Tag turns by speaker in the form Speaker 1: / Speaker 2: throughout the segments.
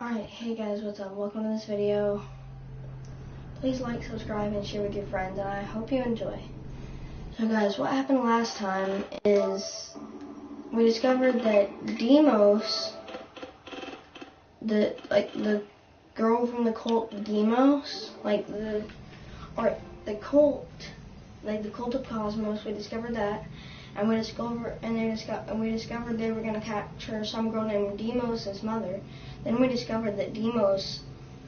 Speaker 1: Alright, hey guys, what's up? Welcome to this video. Please like, subscribe, and share with your friends, and I hope you enjoy. So guys, what happened last time is we discovered that Demos, the girl from the cult Demos, the cult of Cosmos, we discovered that, and we discovered they were gonna capture some girl named Demos' mother. Then we discovered that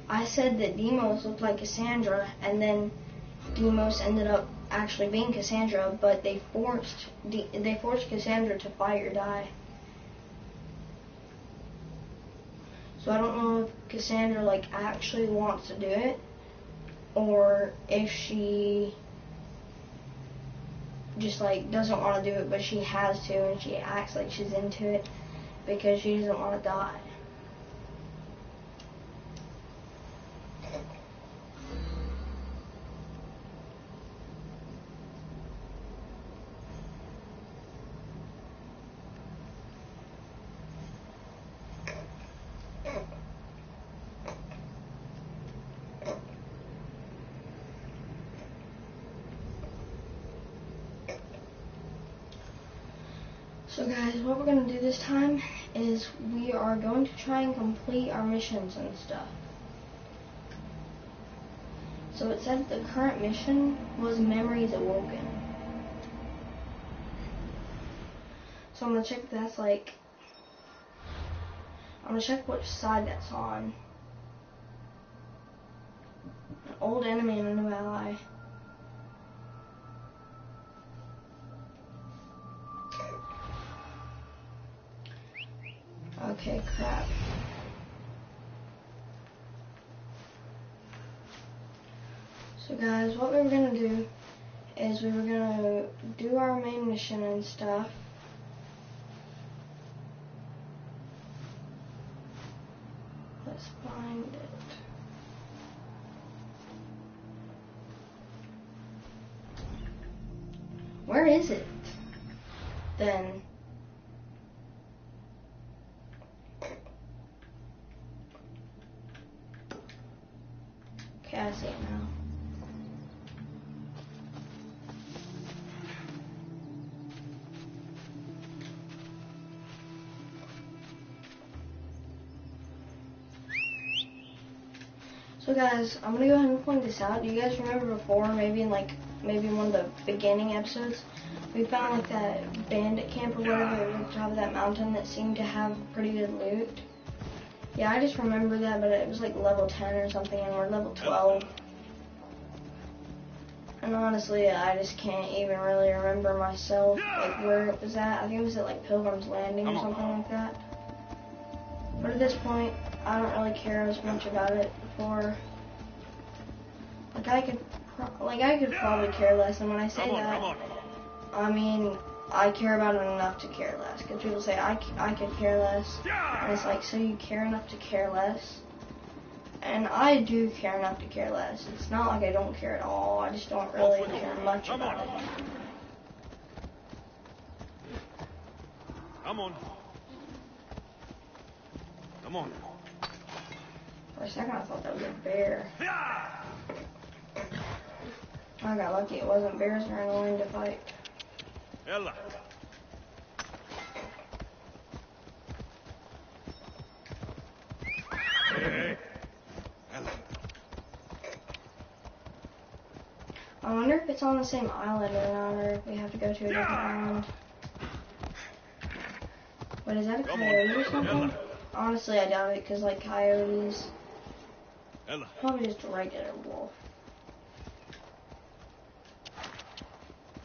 Speaker 1: I said that Demos looked like Cassandra, and then Demos ended up actually being Cassandra, but they forced Cassandra to fight or die. So I don't know if Cassandra actually wants to do it, or if she just doesn't want to do it, but she has to, and she acts like she's into it because she doesn't want to die. So guys, what we're going to do this time is we are going to try and complete our missions and stuff. So it said the current mission was Memories Awoken. So I'm going to check if that's I'm going to check which side that's on. An old enemy and a new ally. Okay, crap. So guys, what we were going to do is we were going to do our main mission and stuff. Let's find it. Where is it? Then. Okay, I see it now. So guys, I'm gonna go ahead and point this out. Do you guys remember before, maybe in one of the beginning episodes, we found that bandit camp or whatever at the top of that mountain that seemed to have pretty good loot? Yeah, I just remember that, but it was level 10 or something, and we're level 12. And honestly, I just can't even really remember myself, where it was at. I think it was at Pilgrim's Landing or something like that. But at this point, I don't really care as much about it before. I could probably care less, and when I say that, I mean I care about it enough to care less. Because people say I could care less, and it's so you care enough to care less? And I do care enough to care less. It's not like I don't care at all. I just don't really care much about it.
Speaker 2: Come on. Come on.
Speaker 1: For a second I thought that was a bear. I got lucky it wasn't. Bears are annoying to fight.
Speaker 2: Ella. Hey. Ella.
Speaker 1: I wonder if it's on the same island or not, or if we have to go to a different island. But is that a coyote or something? Honestly, I doubt it, because coyotes, probably just a regular wolf.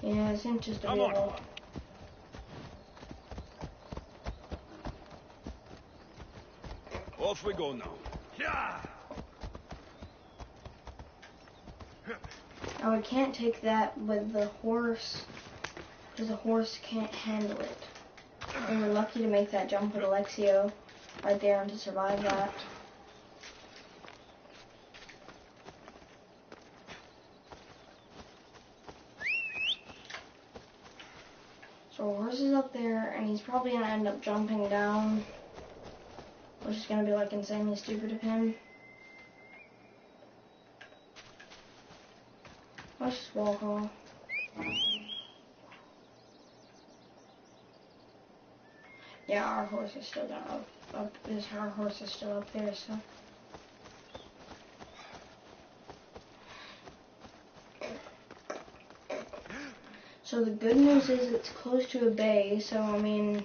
Speaker 1: Yeah, it seems just to be a wolf.
Speaker 2: Off we go now.
Speaker 1: Now we can't take that with the horse, because the horse can't handle it. And we're lucky to make that jump with Alexio right there and to survive that. So horse is up there, and he's probably going to end up jumping down. which is gonna be like insanely stupid of him. Let's just walk off. Yeah, our horse is still down our horse is still up there, so. So the good news is it's close to a bay, so I mean,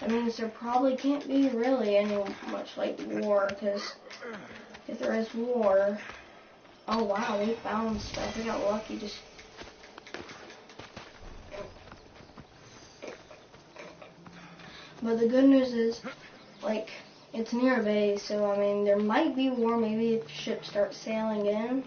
Speaker 1: that means there probably can't be really any much like war, because if there is war, oh wow, we found stuff. We got lucky just. But the good news is, like, it's near a bay, so I mean, there might be war. Maybe if ships start sailing in.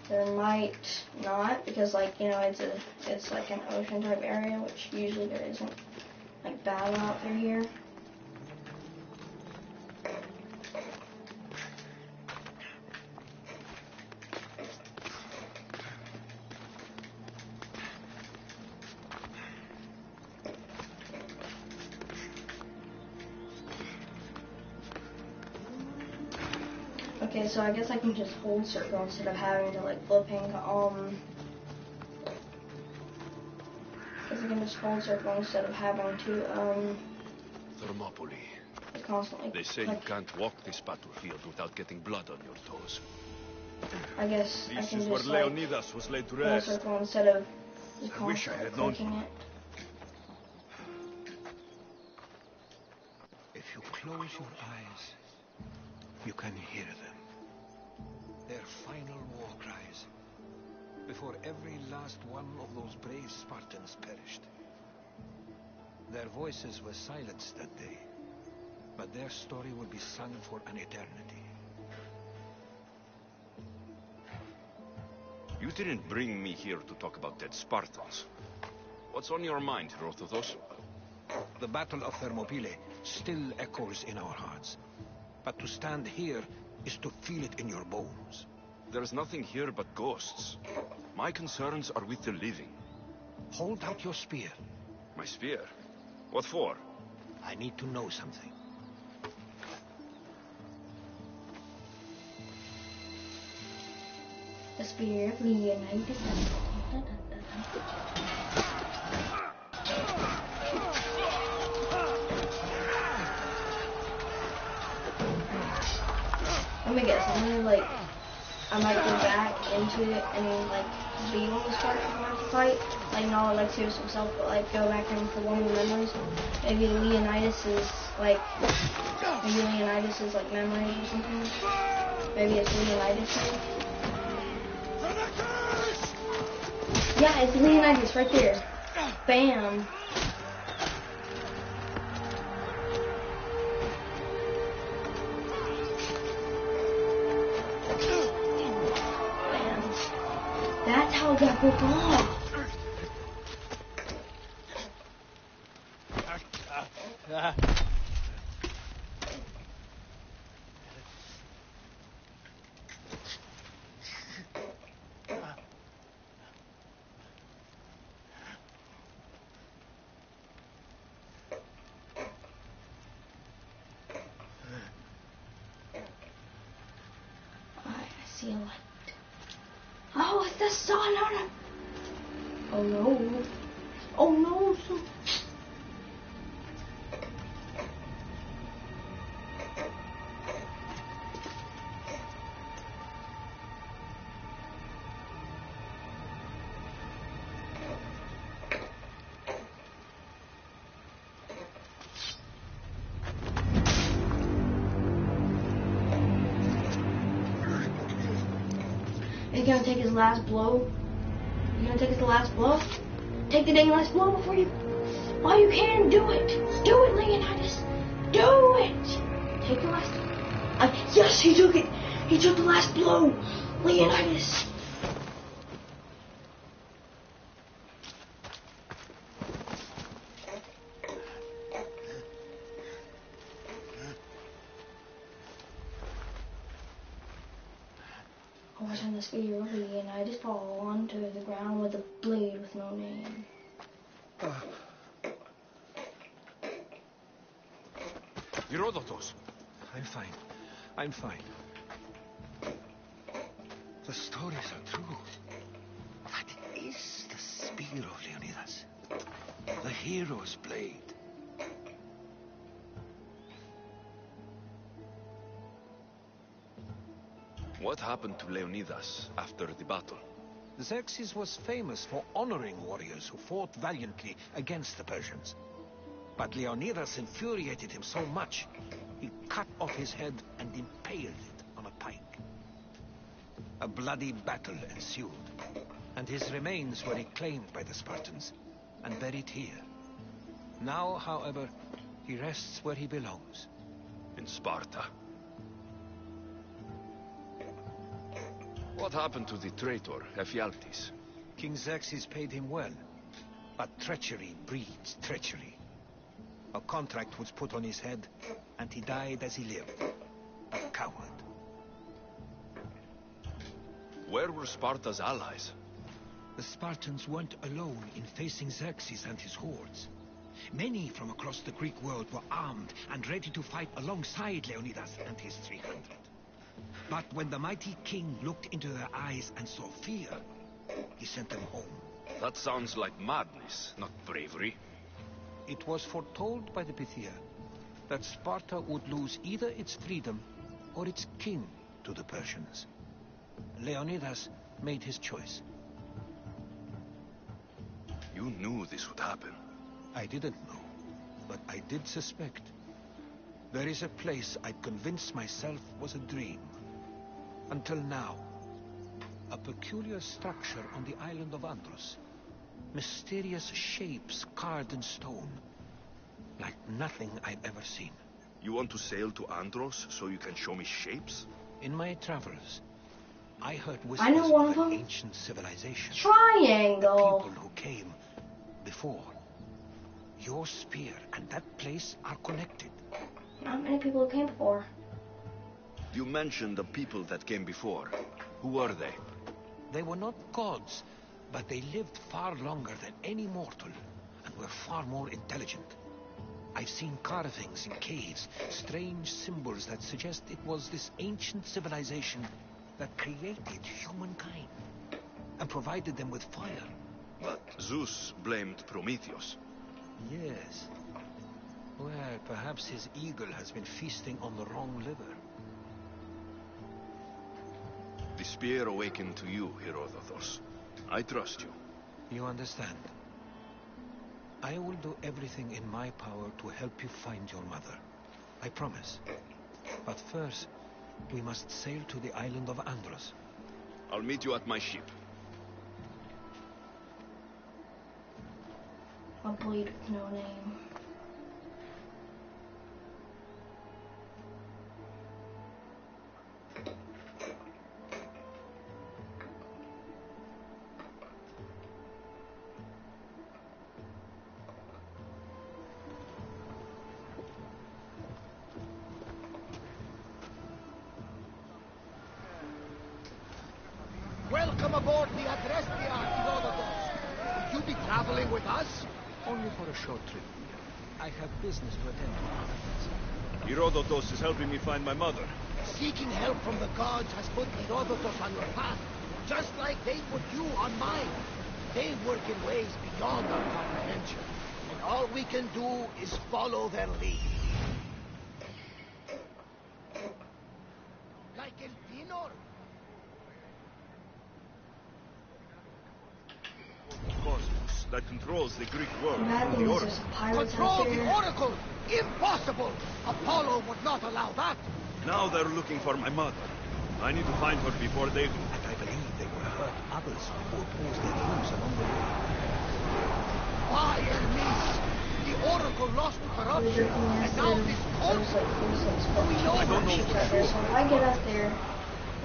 Speaker 1: There might not, because like, you know, it's like an ocean type area, which usually there isn't like battle out through here. Okay, so I guess I can just hold circle instead of having to like flipping guess I can just hold circle instead of having to
Speaker 3: Thermopylae.
Speaker 1: constantly.
Speaker 3: They say you can't walk this battlefield without getting blood on your toes.
Speaker 1: I guess I
Speaker 2: This
Speaker 1: can
Speaker 2: is where
Speaker 1: just like
Speaker 2: Leonidas was laid to
Speaker 1: hold
Speaker 2: rest.
Speaker 1: circle instead of just
Speaker 2: I wish I
Speaker 1: constantly
Speaker 2: had known
Speaker 1: clicking
Speaker 2: him.
Speaker 1: it.
Speaker 4: If you close your eyes, you can hear them. Their final war cries, before every last one of those brave Spartans perished. Their voices were silenced that day, but their story will be sung for an eternity.
Speaker 3: You didn't bring me here to talk about dead Spartans. What's on your mind, Herodotus?
Speaker 4: The Battle of Thermopylae still echoes in our hearts, but to stand here is to feel it in your bones.
Speaker 3: There's nothing here but ghosts. My concerns are with the living.
Speaker 4: Hold out your spear.
Speaker 3: My spear? What for?
Speaker 4: I need to know something.
Speaker 1: The spear of Leonidas. Let me guess, I might go back into it and like be one of the Spartans who have to fight. Like not Alexios himself, but like go back in for one of the memories. Maybe Leonidas is like memories or something. Maybe it's Leonidas here. Yeah, it's Leonidas right there. Bam. That's how that broke off. I see a light. Oh, it's the sun on him. Oh no. Oh no. He's gonna take his last blow. You're gonna take his last blow? Take the dang last blow before you... Oh, you can do it! Do it, Leonidas! Do it! Take the last... yes, he took it! He took the last blow! Leonidas! Watching this video really, and I just fall onto the ground with a blade with no name.
Speaker 3: Herodotus!
Speaker 4: I'm fine. I'm fine. The stories are true. That is the spear of Leonidas. The hero's blade.
Speaker 3: What happened to Leonidas after the battle?
Speaker 4: Xerxes was famous for honoring warriors who fought valiantly against the Persians. But Leonidas infuriated him so much, he cut off his head and impaled it on a pike. A bloody battle ensued, and his remains were reclaimed by the Spartans and buried here. Now, however, he rests where he belongs.
Speaker 3: In Sparta. What happened to the traitor, Ephialtes?
Speaker 4: King Xerxes paid him well, but treachery breeds treachery. A contract was put on his head, and he died as he lived. A coward.
Speaker 3: Where were Sparta's allies?
Speaker 4: The Spartans weren't alone in facing Xerxes and his hordes. Many from across the Greek world were armed and ready to fight alongside Leonidas and his 300. But when the mighty king looked into their eyes and saw fear, he sent them home.
Speaker 3: That sounds like madness, not bravery.
Speaker 4: It was foretold by the Pythia that Sparta would lose either its freedom or its king to the Persians. Leonidas made his choice.
Speaker 3: You knew this would happen.
Speaker 4: I didn't know, but I did suspect. There is a place I convinced myself was a dream. Until now. A peculiar structure on the island of Andros. Mysterious shapes carved in stone. Like nothing I've ever seen.
Speaker 3: You want to sail to Andros so you can show me shapes?
Speaker 4: In my travels, I heard
Speaker 1: I know
Speaker 4: whispers
Speaker 1: one
Speaker 4: of
Speaker 1: of
Speaker 4: an
Speaker 1: them.
Speaker 4: ancient civilization.
Speaker 1: Triangle.
Speaker 4: The people who came before. Your spear and that place are connected.
Speaker 1: Not many people came before.
Speaker 3: You mentioned the people that came before. Who were they?
Speaker 4: They were not gods, but they lived far longer than any mortal, and were far more intelligent. I've seen carvings in caves, strange symbols that suggest it was this ancient civilization that created humankind, and provided them with fire.
Speaker 3: But Zeus blamed Prometheus.
Speaker 4: Yes. Well, perhaps his eagle has been feasting on the wrong liver.
Speaker 3: The spear awakened to you, Herodotus. I trust you.
Speaker 4: You understand? I will do everything in my power to help you find your mother. I promise. But first, we must sail to the island of Andros.
Speaker 3: I'll meet you at my ship.
Speaker 1: A bleed with no name.
Speaker 5: Welcome aboard the Adrestia, Herodotus. Will you be traveling with us?
Speaker 4: Only for a short trip. I have business to attend to.
Speaker 2: Herodotus is helping me find my mother.
Speaker 5: Seeking help from the gods has put Herodotus on your path, just like they put you on mine. They work in ways beyond our comprehension, and all we can do is follow their lead. Like El Dinor.
Speaker 2: Cosmos that controls the Greek world.
Speaker 1: The bad
Speaker 2: and
Speaker 1: thing
Speaker 2: the
Speaker 1: is
Speaker 2: Oracle.
Speaker 1: there's some pirates out
Speaker 5: Control the
Speaker 1: there.
Speaker 5: Oracle! Impossible! Apollo would not allow that.
Speaker 2: Now they're looking for my mother. I need to find her before they do.
Speaker 4: And I believe they will hurt others who oppose their views along the way.
Speaker 5: Fire me! The Oracle lost to
Speaker 1: We're
Speaker 5: corruption,
Speaker 1: drinking
Speaker 5: and now
Speaker 1: acid.
Speaker 5: this
Speaker 1: There's like
Speaker 5: Oracle...
Speaker 1: 46
Speaker 5: We know
Speaker 2: I don't know
Speaker 1: ships
Speaker 2: for
Speaker 1: out there,
Speaker 2: sure.
Speaker 1: so if I get up there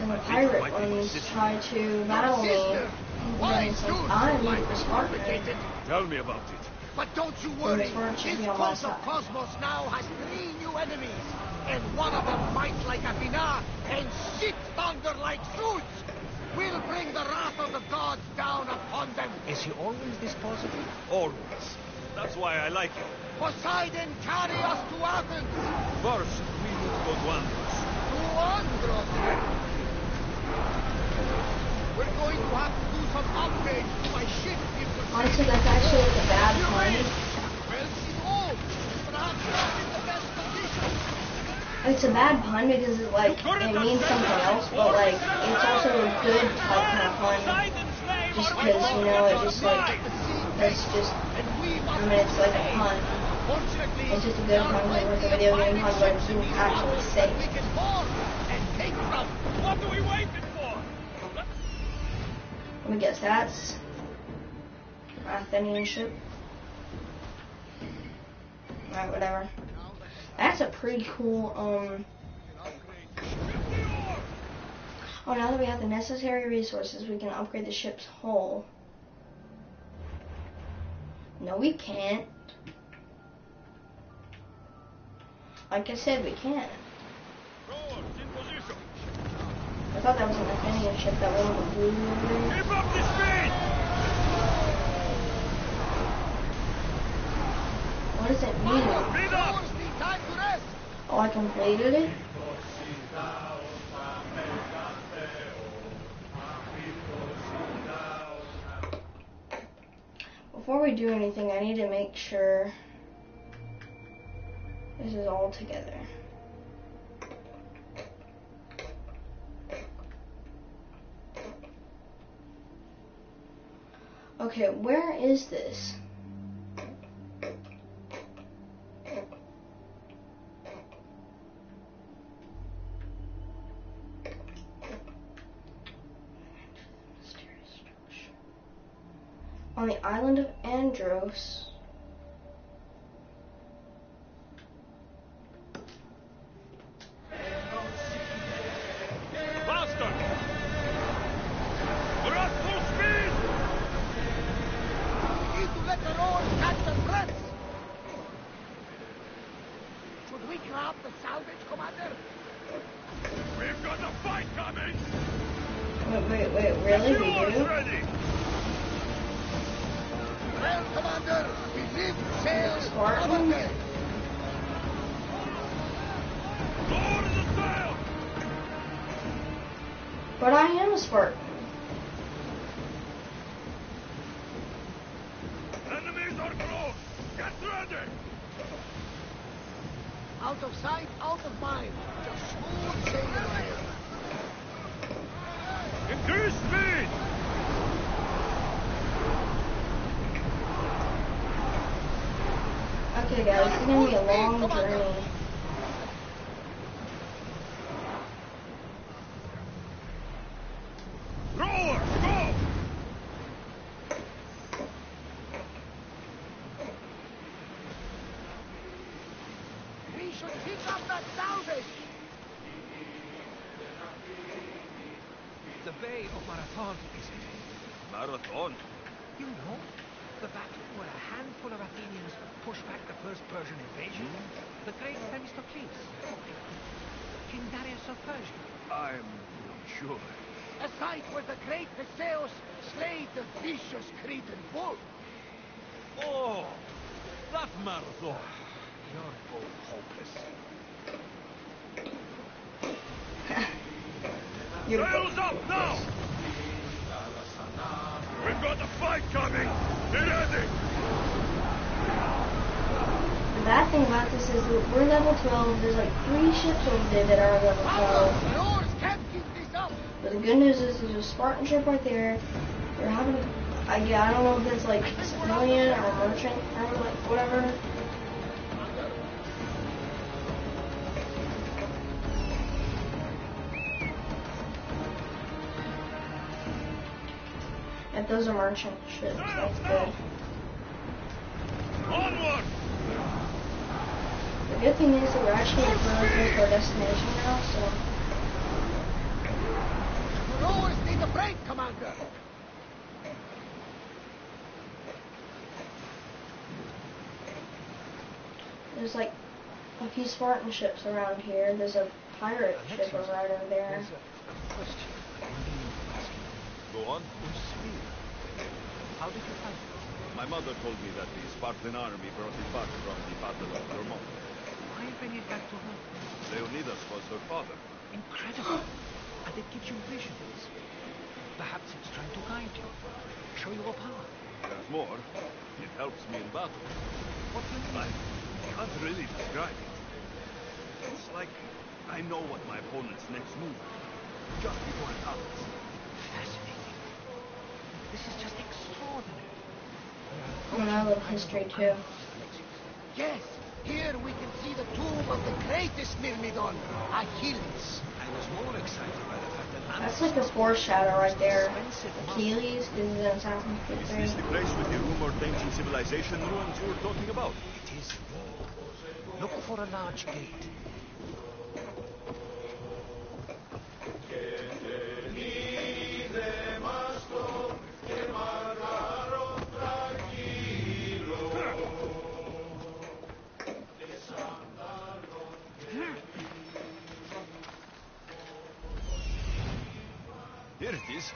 Speaker 1: and the pirate
Speaker 2: might be my
Speaker 1: ones
Speaker 2: sister.
Speaker 1: try to battle me,
Speaker 5: Sister, why
Speaker 1: then it's like
Speaker 5: Zeus
Speaker 1: I'm
Speaker 5: like
Speaker 1: the
Speaker 5: to
Speaker 1: smart
Speaker 5: complicated?
Speaker 2: Tell me about it.
Speaker 5: But don't you worry,
Speaker 1: Then the sword should
Speaker 5: this
Speaker 1: be on my
Speaker 5: cult of
Speaker 1: side.
Speaker 5: Cosmos now has 3 new enemies, and one of them fights like Athena and shits thunder like Zeus. We'll bring the wrath of the gods down upon them.
Speaker 4: Is he always this positive?
Speaker 2: Always. That's why I like you.
Speaker 5: Poseidon, carry us to Athens!
Speaker 2: First, we need to go to Andros.
Speaker 5: To Andros! We're going to have to do some upgrades to my ship if we're...
Speaker 1: Honestly, that's actually like a bad pun.
Speaker 5: Well, she's old. Perhaps not in the best condition.
Speaker 1: It's a bad pun because it like it means something else, but like it's also a good kind of pun. Just because you know it just like that's just I mean it's like a pun. It's just a good pun like a video game pun, but it didn't actually say.
Speaker 2: What are we waiting for?
Speaker 1: Let me guess, that's Athenian ship. Alright, whatever. That's a pretty cool, oh, now that we have the necessary resources, we can upgrade the ship's hull. No, we can't. Like I said, we can't. I thought that was an Athenian ship that wasn't blue.
Speaker 2: Keep up the speed!
Speaker 1: What does it mean?
Speaker 2: Speed up!
Speaker 5: Time to rest!
Speaker 1: Oh, I completed it? Before we do anything, I need to make sure this is all together. Okay, where is this? On the island of Andros.
Speaker 2: Faster! We're at full speed!
Speaker 5: We need to let the rowers catch their breaths! Should we grab the salvage, Commander?
Speaker 2: We've got a fight coming!
Speaker 1: Wait, really? We
Speaker 2: Yours
Speaker 1: do?
Speaker 2: ready!
Speaker 5: Well, Commander, we lift sails
Speaker 1: Spartan?
Speaker 5: abundant.
Speaker 2: Lower the sail!
Speaker 1: But I am a Spartan.
Speaker 2: Enemies are close! Get ready!
Speaker 5: Out of sight, out of mind. Just smooth sailing ahead.
Speaker 2: Increase speed!
Speaker 1: Okay guys, it's gonna be a long journey.
Speaker 2: Rowers, go!
Speaker 5: We should pick up that salvage.
Speaker 4: The Bay of Marathon, is it?
Speaker 2: Marathon?
Speaker 4: You know, the battle where a handful of Athenians pushed back the first Persian invasion. The great Themistocles. King Darius of Persia.
Speaker 2: I'm not sure.
Speaker 5: A site where the great Theseus slayed the vicious Cretan bull.
Speaker 2: Oh, that marathon.
Speaker 4: You're both hopeless.
Speaker 2: Sails up now! We've got a fight coming! Be ready!
Speaker 1: The bad thing about this is that we're level 12. There's like 3 ships over there that are level 12.
Speaker 5: Rowers can't keep this up.
Speaker 1: But the good news is there's a Spartan ship right there. We're having a, I don't know if it's like civilian or merchant or like whatever. If those are merchant ships, that's good.
Speaker 2: Onward!
Speaker 1: The good thing is that we're actually really close to our destination now, so.
Speaker 5: The rowers need a break, Commander.
Speaker 1: There's like a few Spartan ships around here. There's a pirate ship right over there.
Speaker 4: There's a question I really need to ask you.
Speaker 2: Go on.
Speaker 4: Your spear. How did you find it?
Speaker 2: My mother told me that the Spartan army brought it back from the Battle of Vermont.
Speaker 4: Why bring it back to her?
Speaker 2: Leonidas was her father.
Speaker 4: Incredible. And it gives you visions. Perhaps it's trying to guide you. Show you a path.
Speaker 2: There's more. It helps me in battle.
Speaker 4: What do you
Speaker 2: I
Speaker 4: mean?
Speaker 2: can't really describe it. It's like I know what my opponent's next move is, just before it happens.
Speaker 4: Fascinating. This is just extraordinary.
Speaker 1: And I love history too.
Speaker 5: Yes, here we can see the tomb of the greatest Myrmidon, Achilles.
Speaker 4: I was more excited by the fact that
Speaker 1: That's like a foreshadow right there. Achilles, this is in Assassin's Creed
Speaker 2: Is
Speaker 1: 3.
Speaker 2: this the place with the rumored ancient civilization ruins you were talking about?
Speaker 4: it is. Look for a large gate.
Speaker 3: Here it is.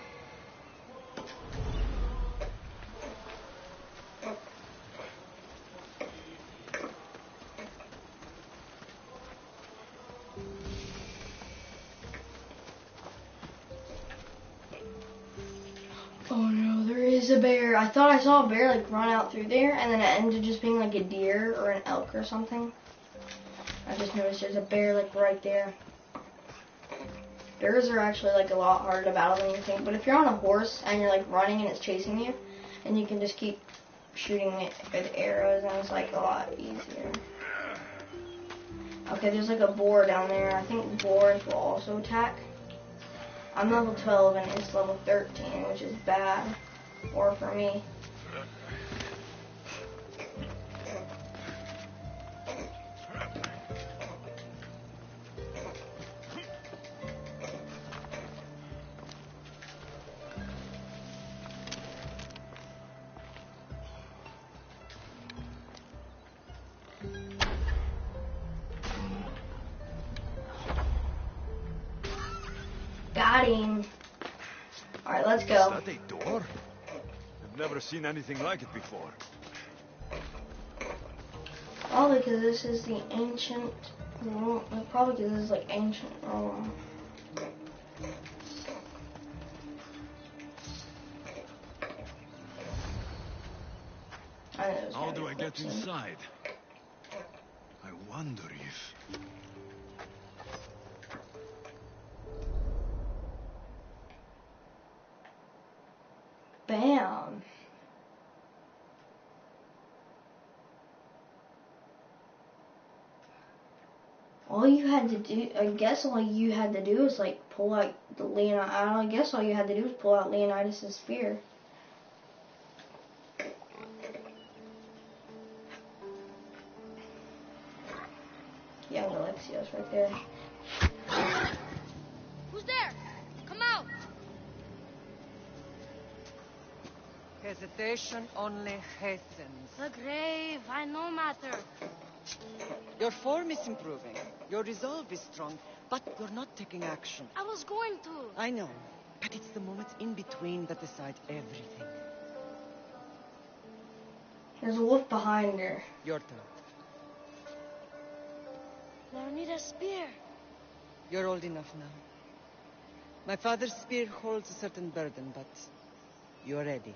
Speaker 1: Oh no, there is a bear. I thought I saw a bear like run out through there, and then it ended just being like a deer or an elk or something. I just noticed there's a bear like right there. Bears are actually like a lot harder to battle than you think, but if you're on a horse and you're like running and it's chasing you, and you can just keep shooting it with arrows, and it's like a lot easier. Okay, there's like a boar down there. I think boars will also attack. I'm level 12 and it's level 13, which is bad. Or for me. Got him. Alright, let's go.
Speaker 2: Is that a door? I've never seen anything like it before.
Speaker 1: Probably because this is the ancient Rome. Probably because this is like ancient Rome. I know there's
Speaker 2: How
Speaker 1: gotta
Speaker 2: do
Speaker 1: be
Speaker 2: I get
Speaker 1: clips in.
Speaker 2: inside? I wonder if...
Speaker 1: Bam. All you had to do, I guess all you had to do is like pull out the Leonidas. I guess all you had to do was pull out Leonidas' spear. Young Alexios right there.
Speaker 6: Who's there? Come out!
Speaker 7: Hesitation only hastens.
Speaker 6: The grave, I no matter.
Speaker 7: Your form is improving. Your resolve is strong, but you're not taking action.
Speaker 6: I was going to.
Speaker 7: I know, but it's the moments in between that decide everything.
Speaker 1: There's a wolf behind her.
Speaker 7: Your turn.
Speaker 6: Leonidas' spear.
Speaker 7: You're old enough now. My father's spear holds a certain burden, but you're ready.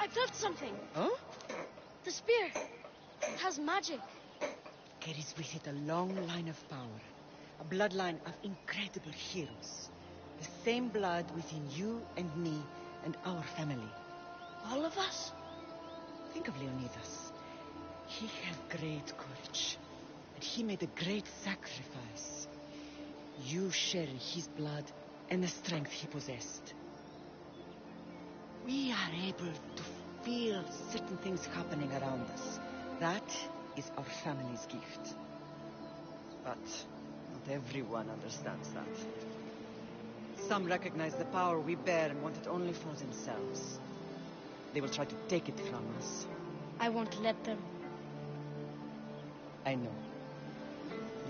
Speaker 6: I felt something.
Speaker 7: Huh?
Speaker 6: The spear. It has magic.
Speaker 7: Carries with it a long line of power. A bloodline of incredible heroes. The same blood within you and me and our family.
Speaker 6: All of us?
Speaker 7: Think of Leonidas. He had great courage, and he made a great sacrifice. You share his blood and the strength he possessed. We are able to feel certain things happening around us. That is our family's gift. But not everyone understands that. Some recognize the power we bear and want it only for themselves. They will try to take it from us.
Speaker 6: I won't let them.
Speaker 7: I know.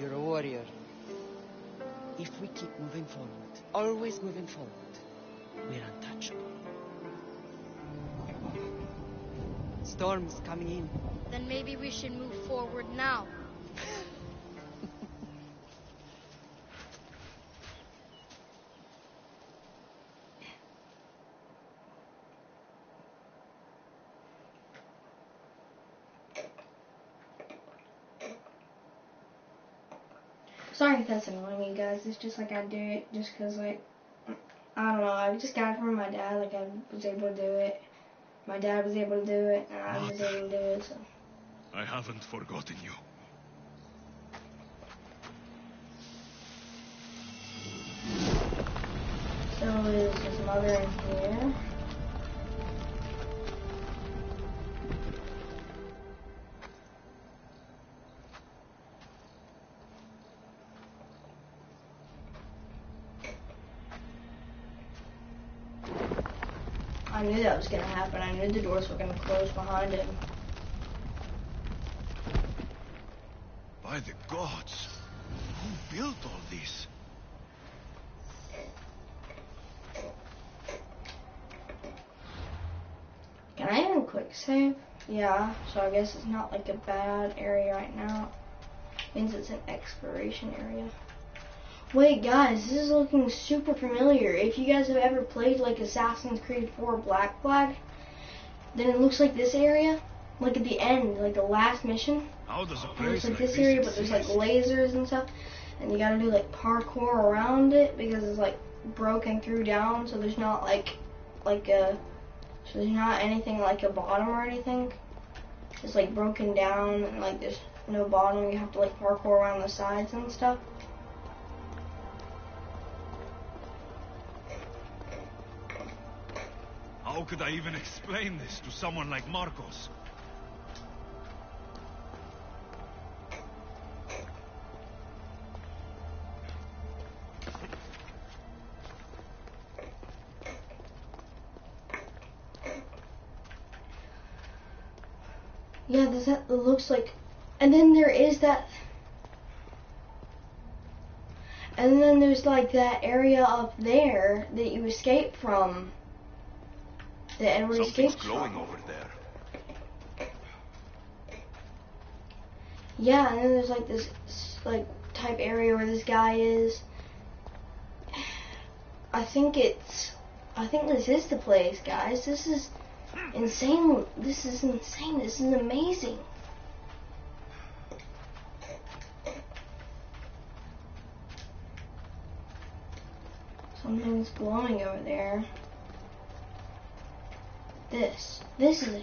Speaker 7: You're a warrior. If we keep moving forward, always moving forward, we're untouchable. Storm's coming in.
Speaker 6: Then maybe we should move forward now.
Speaker 1: Sorry if that's annoying you guys. It's just like I do it just because, like, I don't know. I just got it from my dad. Like, I was able to do it. My dad was able to do it, and I was able to do it, so.
Speaker 2: I haven't forgotten you.
Speaker 1: So is his mother in here? I knew that was going to happen. I knew the doors were going to close behind him.
Speaker 2: By the gods, who built all this?
Speaker 1: Can I even quick save? Yeah, so I guess it's not like a bad area right now. Means it's an exploration area. Wait guys, this is looking super familiar. If you guys have ever played like Assassin's Creed 4 Black Flag, then it looks like this area. Like at the end, like the last mission.
Speaker 2: How does a
Speaker 1: It
Speaker 2: place
Speaker 1: looks like
Speaker 2: like
Speaker 1: this area, but there's like
Speaker 2: exist?
Speaker 1: lasers and stuff. And you gotta do like parkour around it because it's like broken through down, so there's not so there's not anything like a bottom or anything. It's like broken down and like there's no bottom. You have to like parkour around the sides and stuff.
Speaker 2: How could I even explain this to someone like Marcos?
Speaker 1: Yeah, it looks like, and then there is that, and then there's like that area up there that you escape from, that Edward
Speaker 3: Something's
Speaker 1: escapes
Speaker 3: glowing
Speaker 1: from.
Speaker 3: over there.
Speaker 1: Yeah, and then there's like this like type area where this guy is. I think this is the place, guys. This is insane. This is insane. This is amazing. Something's glowing over there. This is it.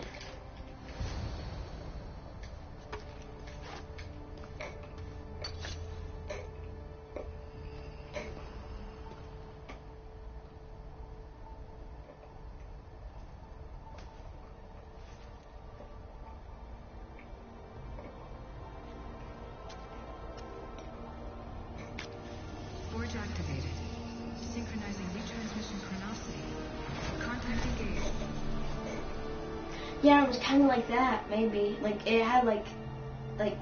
Speaker 8: Forge activated. Synchronizing retransmission chronicity. Contact engaged.
Speaker 1: Yeah, it was kind of like that, maybe. Like, it had, like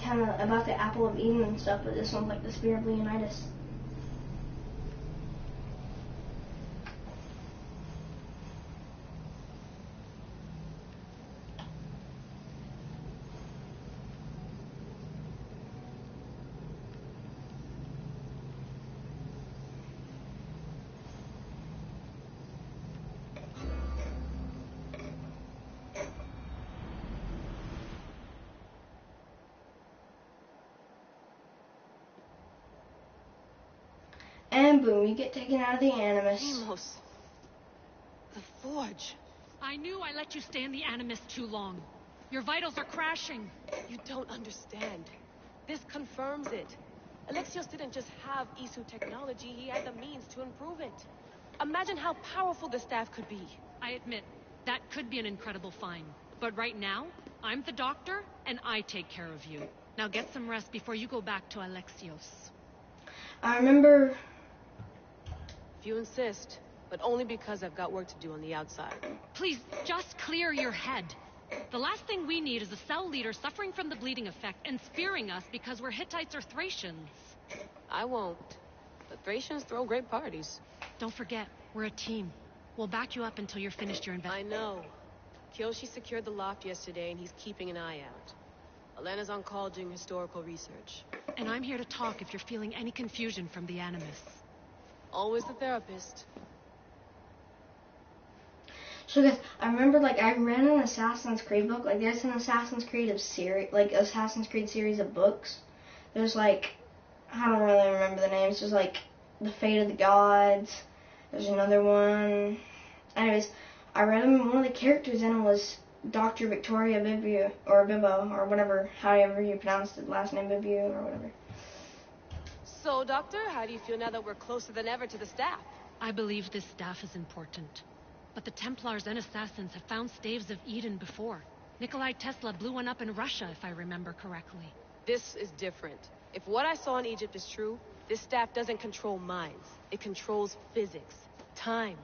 Speaker 1: kind of about the Apple of Eden and stuff, but this one's like the Spear of Leonidas. And boom, you get taken out of the Animus.
Speaker 9: Amos. The Forge.
Speaker 10: I knew I let you stay in the Animus too long. Your vitals are crashing.
Speaker 9: You don't understand. This confirms it. Alexios didn't just have Isu technology, he had the means to improve it. Imagine how powerful the staff could be.
Speaker 10: I admit, that could be an incredible find. But right now, I'm the doctor, and I take care of you. Now get some rest before you go back to Alexios.
Speaker 1: I remember...
Speaker 9: If you insist, but only because I've got work to do on the outside.
Speaker 10: Please, just clear your head. The last thing we need is a cell leader suffering from the bleeding effect and spearing us because we're Hittites or Thracians.
Speaker 9: I won't. But Thracians throw great parties.
Speaker 10: Don't forget, we're a team. We'll back you up until you're finished your
Speaker 9: I know. Kyoshi secured the loft yesterday, and he's keeping an eye out. Elena's on call doing historical research.
Speaker 10: And I'm here to talk if you're feeling any confusion from the Animus.
Speaker 9: Always the therapist.
Speaker 1: So guys, I remember like I read an Assassin's Creed book. Like there's an Assassin's Creed of Assassin's Creed series of books. There's like I don't really remember the names. There's like The Fate of the Gods. There's another one. Anyways, I read them. One of the characters in it was Dr. Victoria Bibio or Bibbo or whatever, however you pronounce it, last name Bibio or whatever.
Speaker 9: So, Doctor, how do you feel now that we're closer than ever to the staff?
Speaker 10: I believe this staff is important. But the Templars and Assassins have found staves of Eden before. Nikolai Tesla blew one up in Russia, if I remember correctly.
Speaker 9: This is different. If what I saw in Egypt is true, this staff doesn't control minds. It controls physics, time.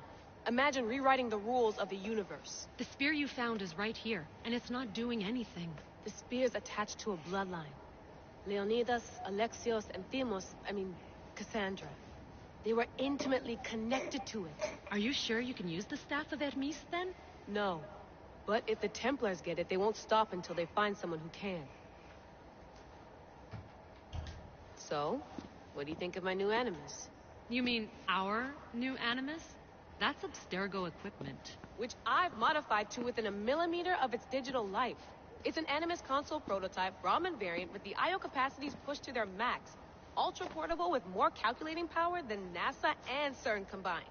Speaker 9: Imagine rewriting the rules of the universe.
Speaker 10: The spear you found is right here, and it's not doing anything.
Speaker 9: The spear's attached to a bloodline. Leonidas, Alexios, and Cassandra. They were intimately connected to it.
Speaker 10: Are you sure you can use the Staff of Hermes, then?
Speaker 9: No. But if the Templars get it, they won't stop until they find someone who can. So, what do you think of my new Animus?
Speaker 10: You mean our new Animus? That's Abstergo equipment.
Speaker 9: Which I've modified to within a millimeter of its digital life. It's an Animus console prototype, Raman variant, with the I/O capacities pushed to their max. Ultra-portable with more calculating power than NASA and CERN combined.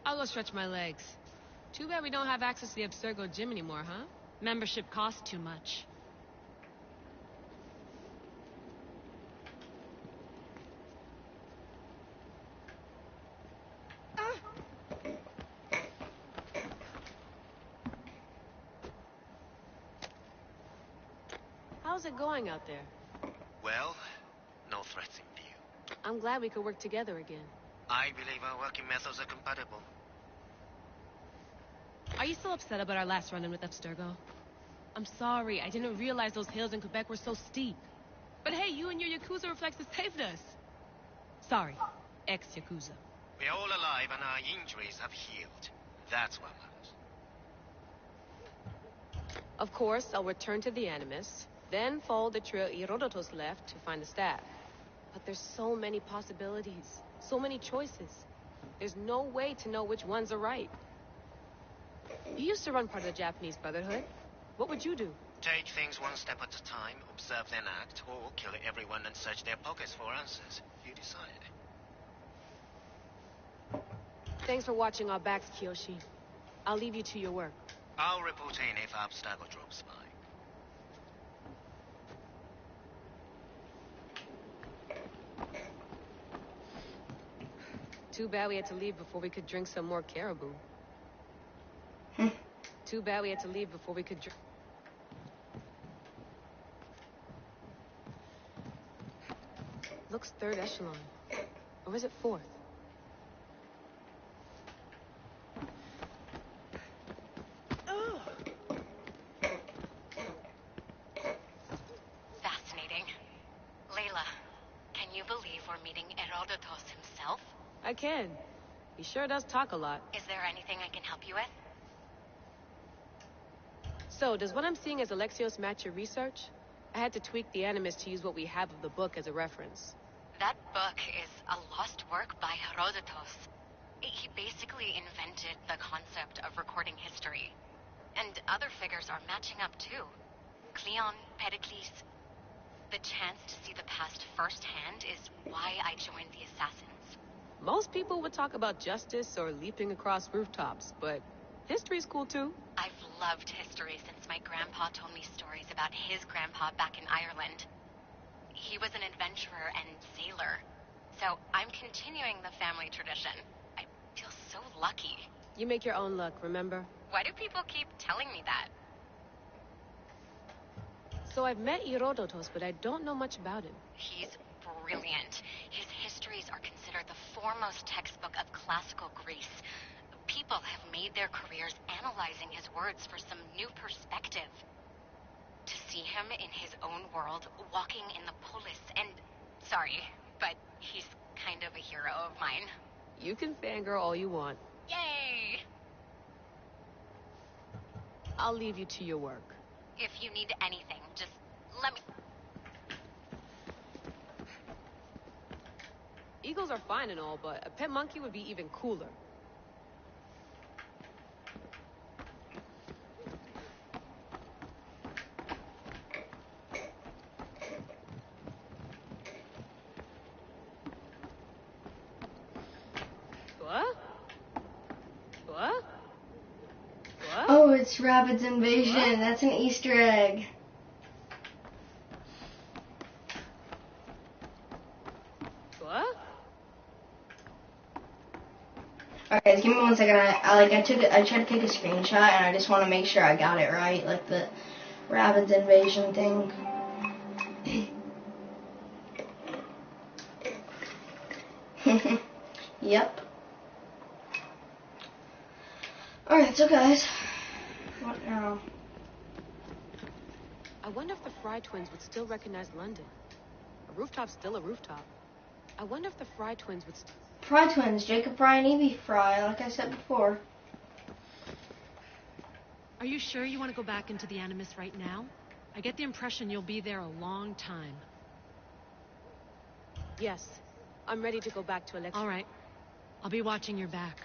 Speaker 9: I'll go stretch my legs. Too bad we don't have access to the Abstergo gym anymore, huh?
Speaker 10: Membership costs too much.
Speaker 9: How's it going out there?
Speaker 5: Well, no threats in view.
Speaker 9: I'm glad we could work together again.
Speaker 5: I believe our working methods are compatible.
Speaker 9: Are you still upset about our last run-in with Abstergo? I'm sorry, I didn't realize those hills in Quebec were so steep. But hey, you and your Yakuza reflexes saved us. Sorry, ex-Yakuza.
Speaker 5: We're all alive and our injuries have healed. That's what matters.
Speaker 9: Of course, I'll return to the Animus, then follow the trail Herodotus left to find the staff. But there's so many possibilities, so many choices. There's no way to know which ones are right. You used to run part of the Japanese Brotherhood. What would you do?
Speaker 5: Take things one step at a time, observe then act, or kill everyone and search their pockets for answers. You decide.
Speaker 9: Thanks for watching our backs, Kiyoshi. I'll leave you to your work.
Speaker 5: I'll report in if Abstergo drops by.
Speaker 9: Too bad we had to leave before we could drink some more caribou. Too bad we had to leave before we could drink. Looks third echelon. Or is it fourth?
Speaker 11: Fascinating. Layla, can you believe we're meeting Herodotus himself?
Speaker 9: I can. He sure does talk a lot.
Speaker 11: Is there anything I can help you with?
Speaker 9: So, does what I'm seeing as Alexios match your research? I had to tweak the Animus to use what we have of the book as a reference.
Speaker 11: That book is a lost work by Herodotus. He basically invented the concept of recording history. And other figures are matching up too. Cleon, Pericles. The chance to see the past firsthand is why I joined the Assassins.
Speaker 9: Most people would talk about justice or leaping across rooftops, but history's cool too.
Speaker 11: I've loved history since my grandpa told me stories about his grandpa back in Ireland. He was an adventurer and sailor, so I'm continuing the family tradition. I feel so lucky.
Speaker 9: You make your own luck, remember?
Speaker 11: Why do people keep telling me that?
Speaker 9: So I've met Herodotus, but I don't know much about him.
Speaker 11: He's brilliant. His histories are considered the foremost textbook of classical Greece. People have made their careers analyzing his words for some new perspective. To see him in his own world, walking in the polis, and Sorry, but he's kind of a hero of mine.
Speaker 9: You can fangirl all you want.
Speaker 11: Yay!
Speaker 9: I'll leave you to your work.
Speaker 11: If you need anything, just let me...
Speaker 9: Eagles are fine and all, but a pet monkey would be even cooler. What? What? What?
Speaker 1: Oh, it's Rabbit's Invasion. What? That's an Easter egg.
Speaker 9: What?
Speaker 1: Alright, guys, give me 1 second. I tried to take a screenshot, and I just want to make sure I got it right, like the Rabbit's Invasion thing. Yep. Alright, so guys, what now?
Speaker 9: I wonder if the Fry twins would still recognize London. A rooftop's still a rooftop. I wonder if the Fry twins would
Speaker 1: Fry twins, Jacob Fry and Evie Fry, like I said before.
Speaker 10: Are you sure you want to go back into the Animus right now? I get the impression you'll be there a long time.
Speaker 9: Yes. I'm ready to go back to Alexa.
Speaker 10: All right. I'll be watching your back.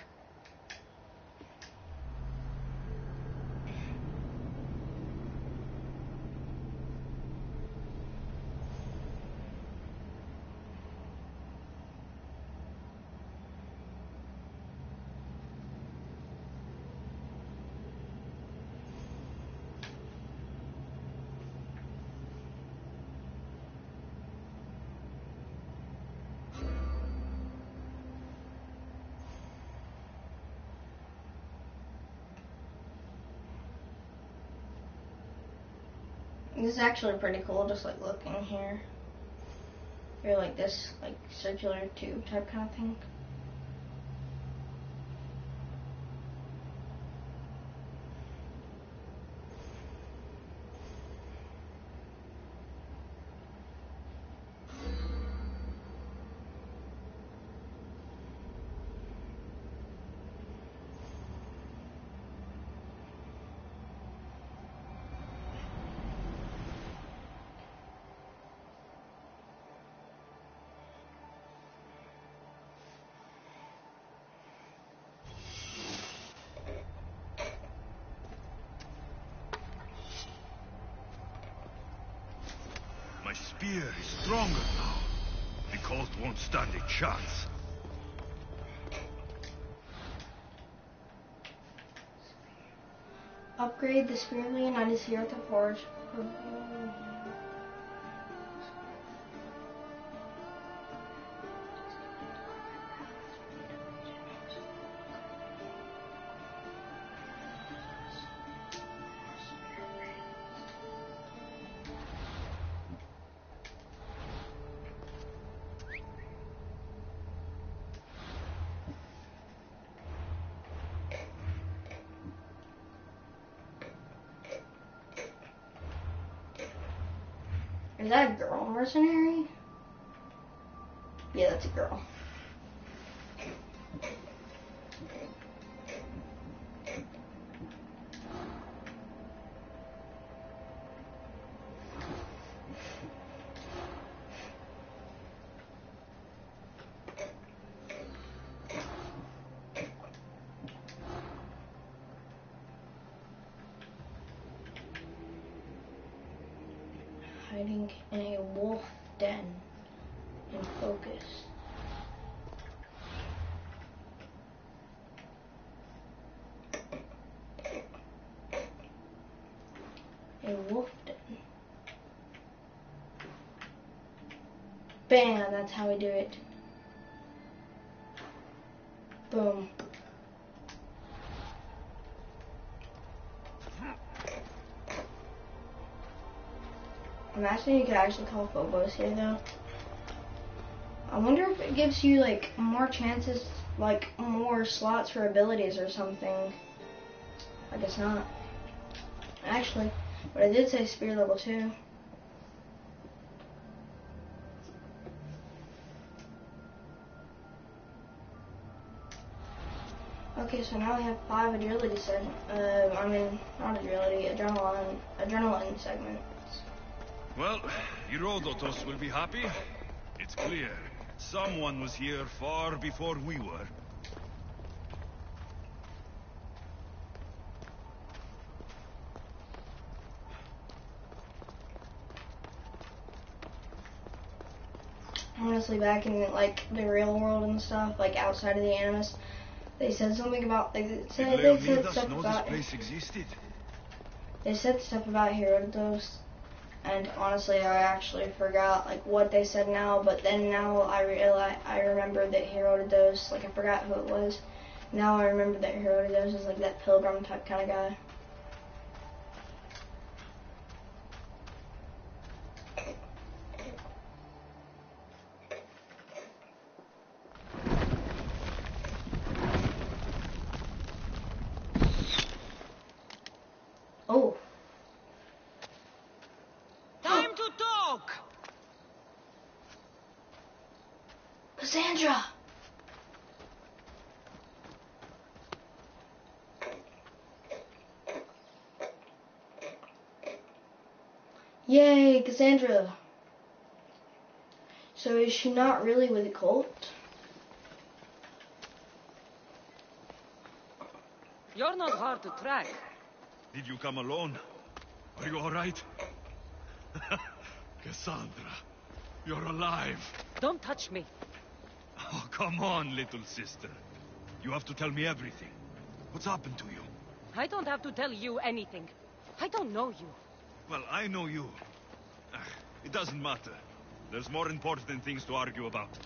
Speaker 1: This is actually pretty cool, just like looking here. You're like this, like circular tube type kind of thing.
Speaker 2: My spear is stronger now. The cult won't stand a chance.
Speaker 1: Upgrade the spear Leonidas here at the forge. Is that a girl mercenary? Yeah, that's a girl. Hiding in a wolf den in focus. A wolf den. Bam, that's how we do it. Boom. Imagine you could actually call Phobos here though. I wonder if it gives you like more chances, like more slots for abilities or something. I guess not. Actually, but I did say spear level 2. Okay, so now we have 5 agility not agility, adrenaline segments.
Speaker 2: Well, Herodotus will be happy. It's clear. Someone was here far before we were.
Speaker 1: Honestly, back in like the real world and stuff, like outside of the Animus, they said something about
Speaker 2: Did Leonidas know this place existed?
Speaker 1: They said stuff about Herodotus, and honestly, I actually forgot like what they said now. But then now I remember that Herodotus, like I forgot who it was. Now I remember that Herodotus is like that pilgrim type kind of guy. Oh.
Speaker 7: Time to talk!
Speaker 1: Cassandra! Yay, Cassandra! So is she not really with the cult?
Speaker 7: You're not hard to track.
Speaker 2: Did you come alone? Are you alright? Cassandra, you're alive.
Speaker 7: Don't touch me.
Speaker 2: Oh, come on, little sister. You have to tell me everything. What's happened to you?
Speaker 7: I don't have to tell you anything. I don't know you.
Speaker 2: Well, I know you. It doesn't matter. There's more important things to argue about.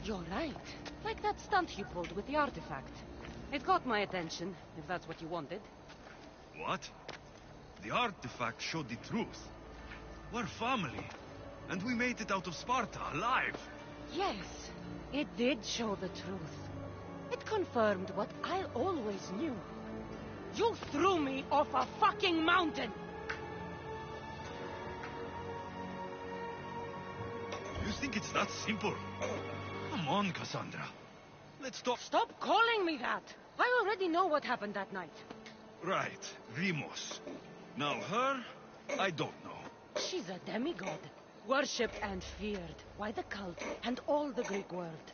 Speaker 7: You're right. Like that stunt you pulled with the artifact. It got my attention, if that's what you wanted.
Speaker 2: What? The artifact showed the truth. We're family. And we made it out of Sparta, alive.
Speaker 7: Yes, it did show the truth. It confirmed what I always knew. You threw me off a fucking mountain!
Speaker 2: You think it's that simple? Come on, Cassandra. Let's talk.
Speaker 7: Stop calling me that! I already know what happened that night.
Speaker 2: Right, Rimos. Now her, I don't know.
Speaker 7: She's a demigod. Worshipped and feared by the cult and all the Greek world.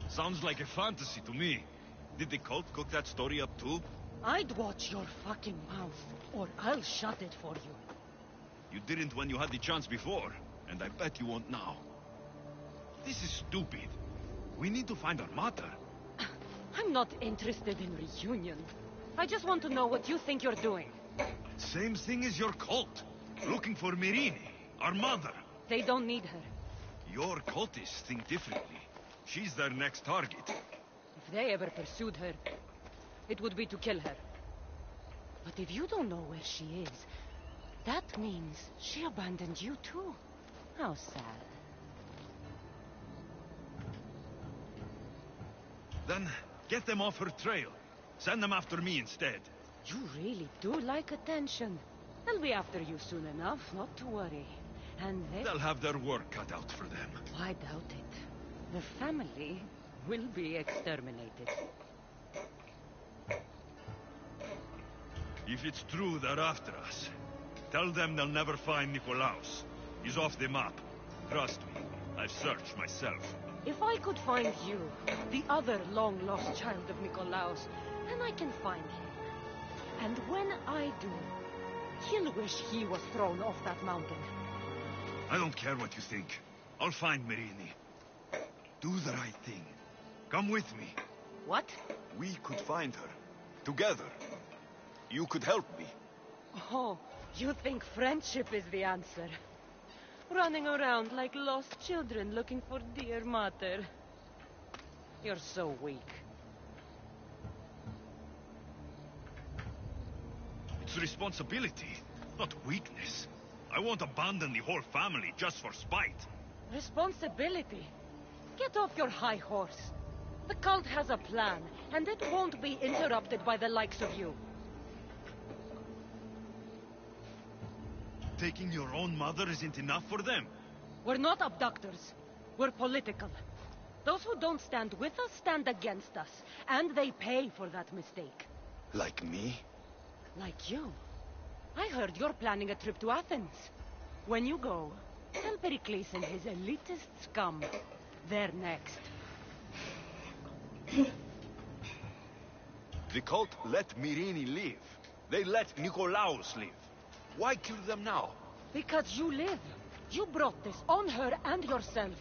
Speaker 2: Sounds like a fantasy to me. Did the cult cook that story up too?
Speaker 7: I'd watch your fucking mouth, or I'll shut it for you.
Speaker 2: You didn't when you had the chance before, and I bet you won't now. This is stupid. We need to find our mother.
Speaker 7: I'm not interested in reunion. I just want to know what you think you're doing.
Speaker 2: Same thing as your cult. Looking for Myrine, our mother.
Speaker 7: They don't need her.
Speaker 2: Your cultists think differently. She's their next target.
Speaker 7: If they ever pursued her, it would be to kill her. But if you don't know where she is, that means she abandoned you too. How sad.
Speaker 2: Then get them off her trail. Send them after me instead.
Speaker 7: You really do like attention. They'll be after you soon enough, not to worry. And
Speaker 2: they'll have their work cut out for them.
Speaker 7: I doubt it. The family will be exterminated.
Speaker 2: If it's true they're after us, tell them they'll never find Nikolaos. He's off the map. Trust me, I've searched myself.
Speaker 7: If I could find you, the other long-lost child of Nikolaos, then I can find him. And when I do, he'll wish he was thrown off that mountain.
Speaker 2: I don't care what you think. I'll find Myrine. Do the right thing. Come with me.
Speaker 7: What?
Speaker 3: We could find her. Together. You could help me.
Speaker 7: Oh, you think friendship is the answer? Running around like lost children looking for dear mother. You're so weak.
Speaker 2: It's responsibility, not weakness. I won't abandon the whole family just for spite.
Speaker 7: Responsibility? Get off your high horse. The cult has a plan, and it won't be interrupted by the likes of you.
Speaker 2: Taking your own mother isn't enough for them?
Speaker 12: We're not abductors. We're political. Those who don't stand with us stand against us. And they pay for that mistake.
Speaker 3: Like me?
Speaker 12: Like you. I heard you're planning a trip to Athens. When you go, tell Pericles and his elitist scum they're next.
Speaker 3: The cult let Myrini live. They let Nikolaos live. Why kill them now?
Speaker 12: Because you live. You brought this on her and yourself.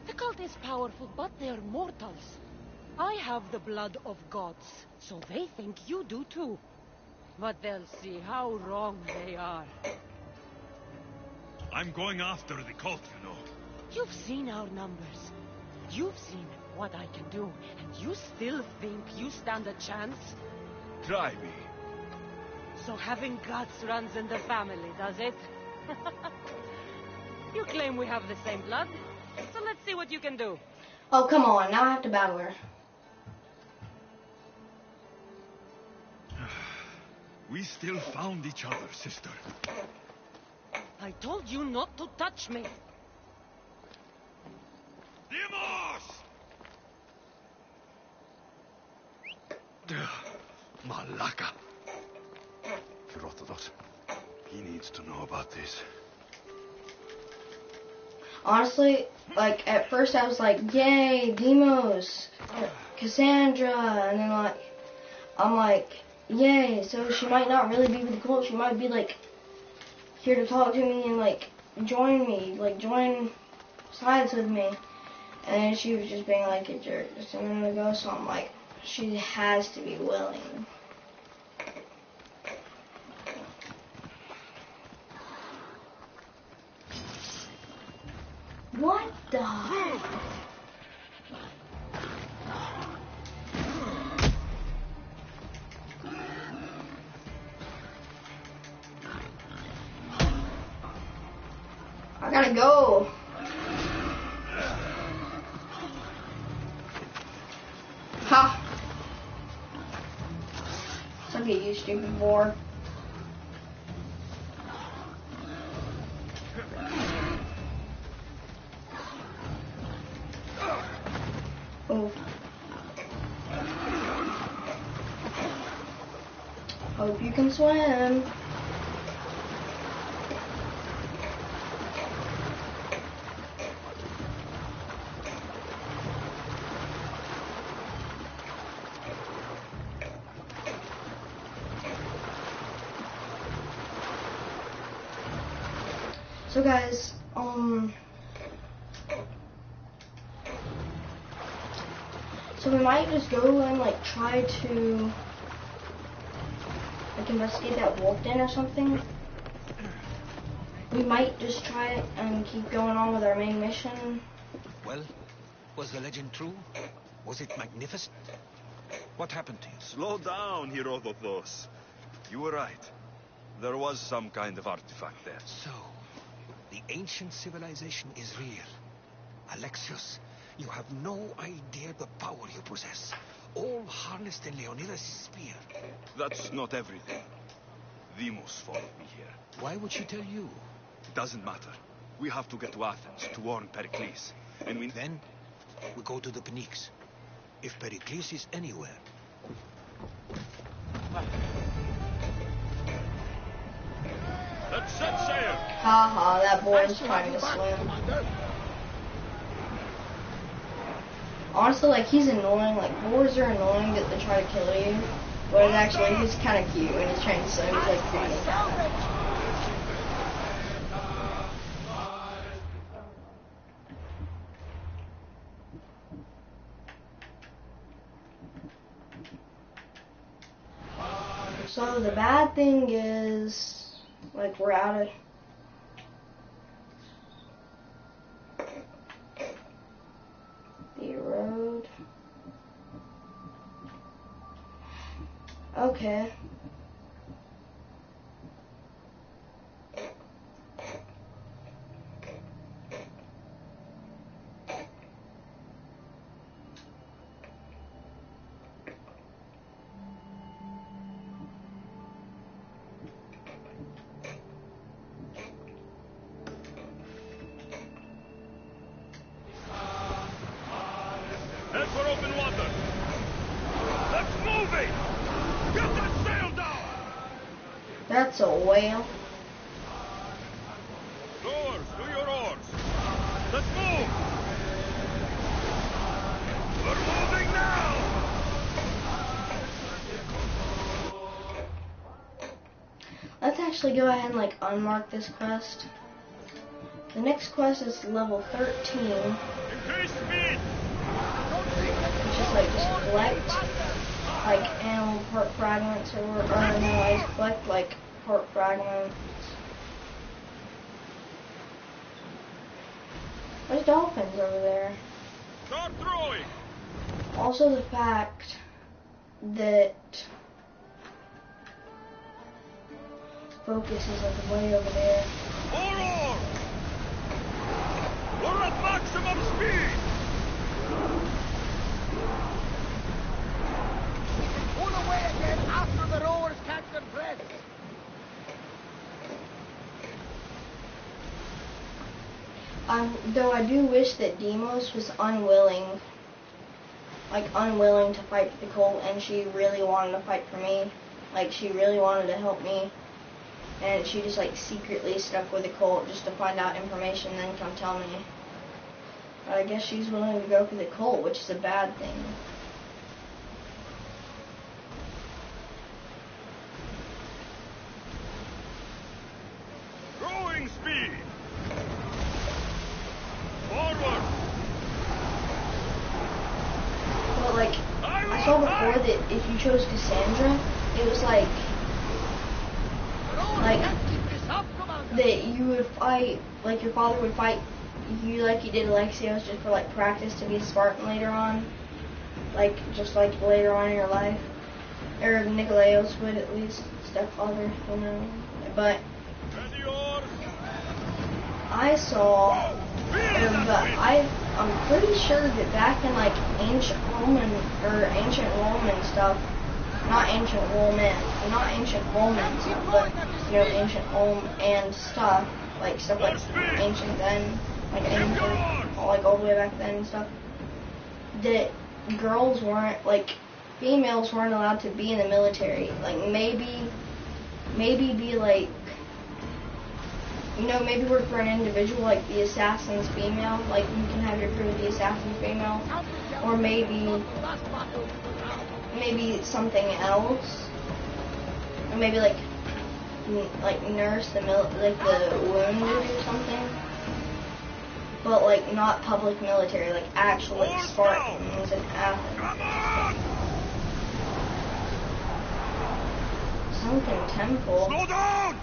Speaker 12: The cult is powerful, but they're mortals. I have the blood of gods, so they think you do too. But they'll see how wrong they are.
Speaker 2: I'm going after the cult, you know.
Speaker 12: You've seen our numbers. You've seen what I can do, and you still think you stand a chance?
Speaker 3: Try me.
Speaker 12: So having guts runs in the family, does it? You claim we have the same blood, so let's see what you can do.
Speaker 1: Oh, come on. Now I have to battle her.
Speaker 2: We still found each other, sister.
Speaker 12: I told you not to touch me.
Speaker 2: Demos! Malaka. Herodotus. He needs to know about this.
Speaker 1: Honestly, like, at first I was like, yay, Demos, Cassandra, and then, like, I'm like, yay, so she might not really be with the cult, she might be, like, here to talk to me and, like, join me, like, join sides with me, and then she was just being, like, a jerk just a minute ago, so I'm like, she has to be willing. What the? I gotta go. Ha! Look at you, stupid boar. Oh. Hope you can swim. So guys, so we might just go and like try to like investigate that wolf den or something. We might just try it and keep going on with our main mission.
Speaker 4: Well, was the legend true? Was it magnificent? What happened to you?
Speaker 3: Slow down, Herodotus. You were right. There was some kind of artifact there.
Speaker 4: So, the ancient civilization is real. Alexios, you have no idea the power you possess. All harnessed in Leonidas' spear.
Speaker 3: That's not everything. Demos followed me here.
Speaker 4: Why would she tell you?
Speaker 3: It doesn't matter. We have to get to Athens to warn Pericles. And
Speaker 4: Then, we go to the Pnyx. If Pericles is anywhere.
Speaker 3: Let's set sail!
Speaker 1: Haha, that boy's trying to swim. Honestly, like, he's annoying. Like, boars are annoying that they try to kill you. But it's actually, he's kind of cute when he's trying to swim. He's like, funny. So the bad thing is, like, we're out of the road. Okay. It's a whale.
Speaker 2: Rowers, do your oars. Let's move. We're moving now.
Speaker 1: Let's actually go ahead and like unmark this quest. The next quest is level 13.
Speaker 2: Increase speed.
Speaker 1: Which is like just collect like animal part fragments or no, collect like part fragments. There's dolphins over there.
Speaker 2: Start throwing.
Speaker 1: Also the fact that focus is like way over there.
Speaker 2: More. We're at maximum speed.
Speaker 5: Pull away again after the rowers catch their breath.
Speaker 1: Though I do wish that Demos was unwilling to fight for the cult, and she really wanted to fight for me. Like, she really wanted to help me. And she just, like, secretly stuck with the cult just to find out information and then come tell me. But I guess she's willing to go for the cult, which is a bad thing.
Speaker 2: Rowing speed. Forward.
Speaker 1: But, like, I saw before that if you chose Cassandra, it was like that you would fight, like your father would fight you like you did Alexios just for like practice to be a Spartan later on, like just like later on in your life, or Nikolaos would at least, stepfather, you know. But I saw, I'm pretty sure that back in like ancient Roman stuff, not ancient Romans, but you know, ancient Rome and stuff, like ancient then, like ancient, like all the way back then and stuff, that girls weren't, like, females weren't allowed to be in the military. Like, maybe be like, you know, maybe work for an individual, like the assassin's female, like you can have your crew with the assassin's female, or maybe something else, or maybe like nurse the wounded or something, but like not public military, like actual like Spartans in Athens. Something temple.
Speaker 2: Slow down.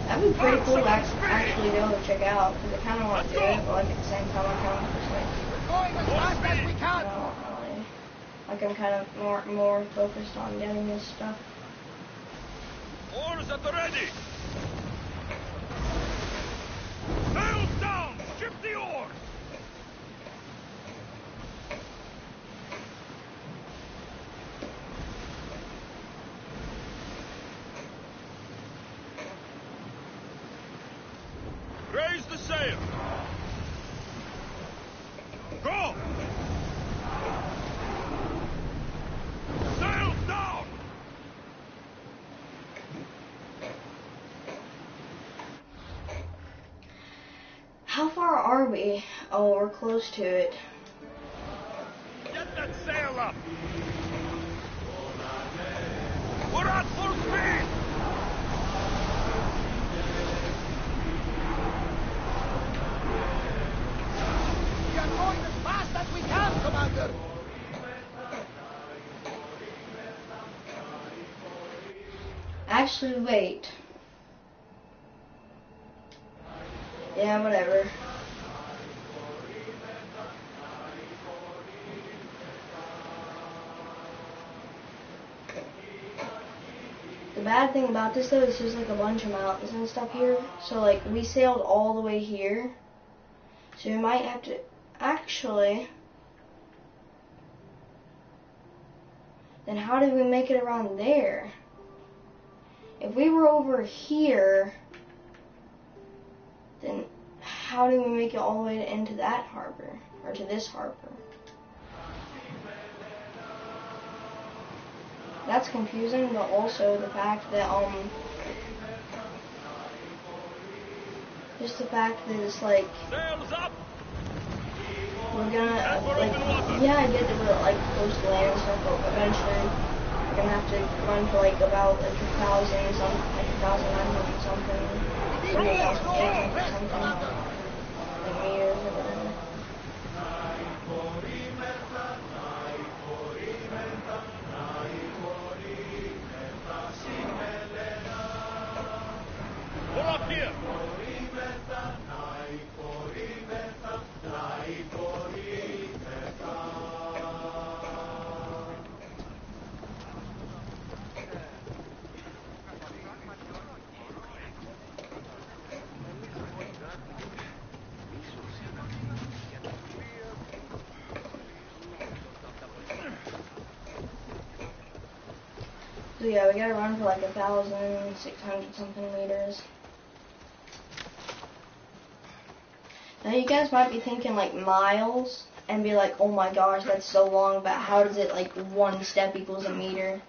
Speaker 1: That'd be pretty cool to actually go and check out, because I kind of want to do it, but like at the same time I kind of just like,
Speaker 5: Going as fast as we can.
Speaker 1: Like I'm kind of more focused on getting this stuff.
Speaker 2: Oars at the ready. Sails down. Ship the oars. Raise the sail. Go. Sails down.
Speaker 1: How far are we? Oh, we're close to it.
Speaker 2: Get that sail up. We're at full speed.
Speaker 5: We are going as fast as we can, Commander.
Speaker 1: Actually, wait. Yeah, whatever. The bad thing about this though is there's like a bunch of mountains and stuff here. So like we sailed all the way here. So we might have to actually. Then how did we make it around there? If we were over here, then how did we make it all the way into that harbor? Or to this harbor? that's confusing, but also the fact that just the fact that it's like we're gonna like yeah, I get that we're like close to land and stuff, but eventually we're gonna have to run for like about like 1,000 something, like 1,900 something, 3,800 something, like meters or whatever.
Speaker 2: Pull up here!
Speaker 1: So yeah, we gotta run for like 1,600 something meters. Now you guys might be thinking like miles and be like, oh my gosh, that's so long, but how does it like one step equals a meter?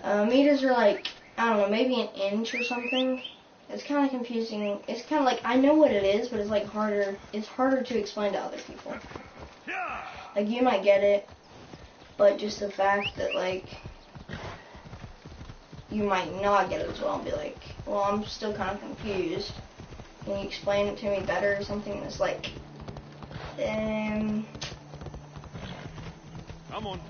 Speaker 1: Meters are like, I don't know, maybe an inch or something. It's kind of confusing. It's kind of like, I know what it is, but it's like harder, it's harder to explain to other people. Like you might get it, but just the fact that like, you might not get it as well and be like, well, I'm still kind of confused. Can you explain it to me better or something that's like,
Speaker 2: Come on.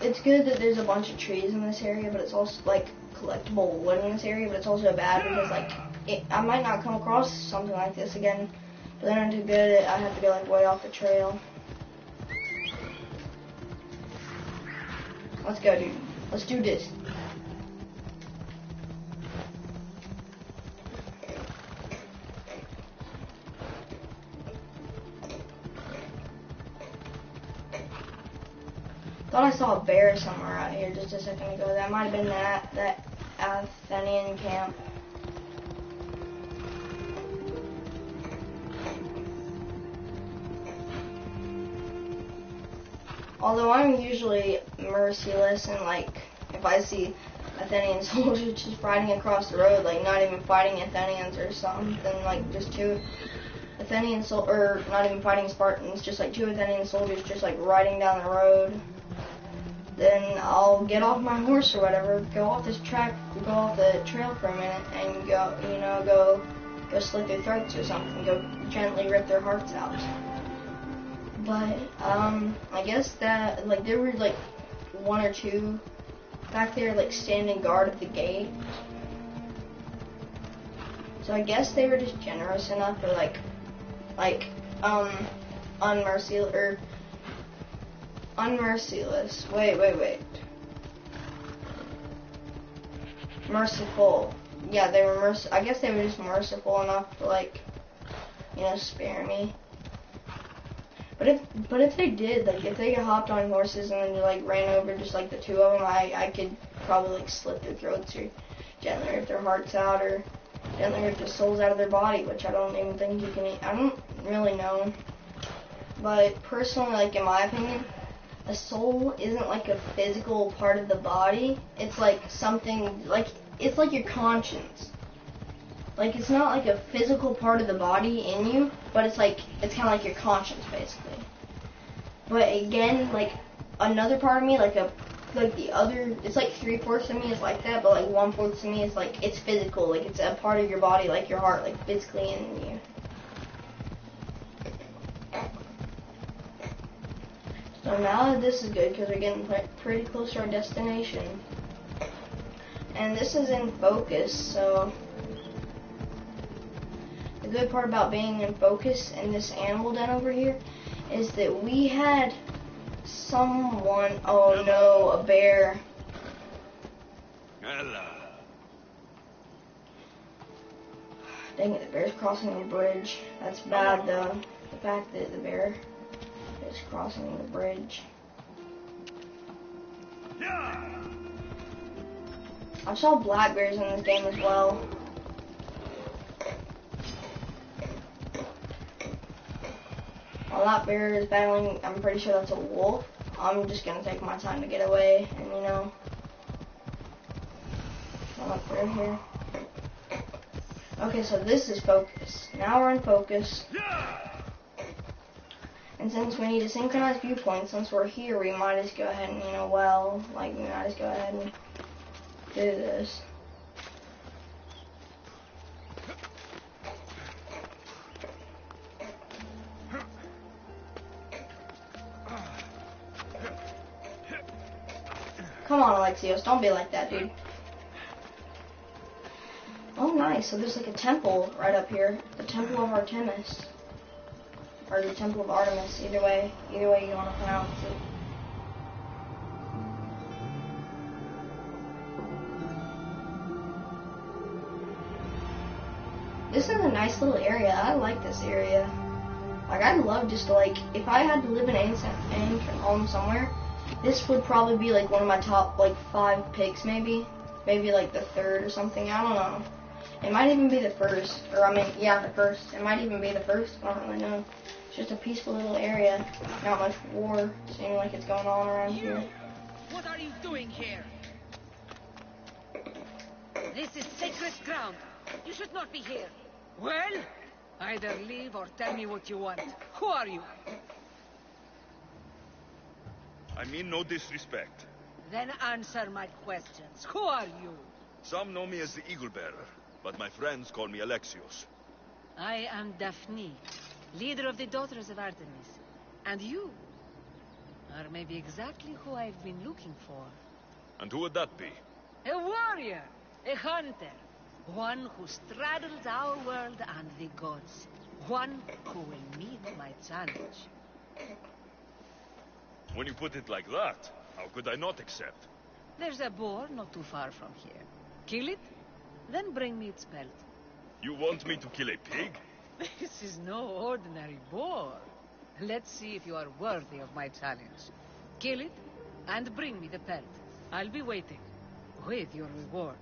Speaker 1: It's good that there's a bunch of trees in this area, but it's also like collectible wood in this area, but it's also bad because like, I might not come across something like this again, but then I'm too good at it, I have to go like way off the trail. Let's go, dude. Let's do this. Thought I saw a bear somewhere out here just a second ago. That might have been that Athenian camp. Although I'm usually merciless and like if I see Athenian soldiers just riding across the road, like not even fighting Athenians or something, like just two Athenian or not even fighting Spartans, just like two Athenian soldiers just like riding down the road, then I'll get off my horse or whatever, go off this track, go off the trail for a minute, and go, you know, go slit their throats or something, go gently rip their hearts out. But I guess that like there were like one or two back there like standing guard at the gate. So I guess they were just generous enough or like unmerciless. Wait. Merciful. Yeah, they were I guess they were just merciful enough to like, you know, spare me. But if they did, like if they hopped on horses and then like ran over just like the two of them, I could probably like slit their throats or gently rip their hearts out or gently rip the souls out of their body, which I don't even think you can. I don't really know. But personally, like in my opinion, a soul isn't like a physical part of the body. It's like something like it's like your conscience. Like it's not like a physical part of the body in you, but it's like it's kind of like your conscience basically. But again, like another part of me, like the other, it's like 3/4 of me is like that, but like 1/4 of me is like it's physical, like it's a part of your body, like your heart, like physically in you. So now that this is good because we're getting pretty close to our destination, and this is in focus, so. The good part about being in focus in this animal den over here is that we had someone, oh no, a bear. Dang it, the bear's crossing a bridge. That's bad though, the fact that the bear is crossing the bridge. I saw black bears in this game as well. while that bear is battling, I'm pretty sure that's a wolf. I'm just gonna take my time to get away and, you know, come up through here. Okay, so this is focus. Now we're in focus. And since we need to synchronize viewpoints, since we're here, we might as go ahead and, you know, we might as go ahead and do this. Come on, Alexios, don't be like that, dude. Oh, nice. So there's like a temple right up here. The Temple of Artemis. Or the Temple of Artemis. Either way you want to pronounce it. This is a nice little area. I like this area. Like, I'd love just to, like, if I had to live in any home somewhere, this would probably be like one of my top like 5 picks, maybe like the 3rd or something. I don't know. It might even be the 1st, or I mean, yeah, the 1st. It might even be the 1st. I don't really know. It's just a peaceful little area. Not much war seeming like it's going on around here.
Speaker 12: What are you doing here? This is sacred ground. You should not be here. Well, either leave or tell me what you want. Who are you?
Speaker 2: I mean no disrespect.
Speaker 12: Then answer my questions. Who are you?
Speaker 2: Some know me as the Eagle Bearer, but my friends call me Alexios.
Speaker 12: I am Daphne, leader of the Daughters of Artemis. And you are maybe exactly who I've been looking for.
Speaker 2: And who would that be?
Speaker 12: A warrior, a hunter, one who straddles our world and the gods. One who will meet my challenge.
Speaker 2: When you put it like that, how could I not accept?
Speaker 12: There's a boar not too far from here. Kill it, then bring me its pelt.
Speaker 2: You want me to kill a pig?
Speaker 12: This is no ordinary boar. Let's see if you are worthy of my challenge. Kill it, and bring me the pelt. I'll be waiting, with your reward.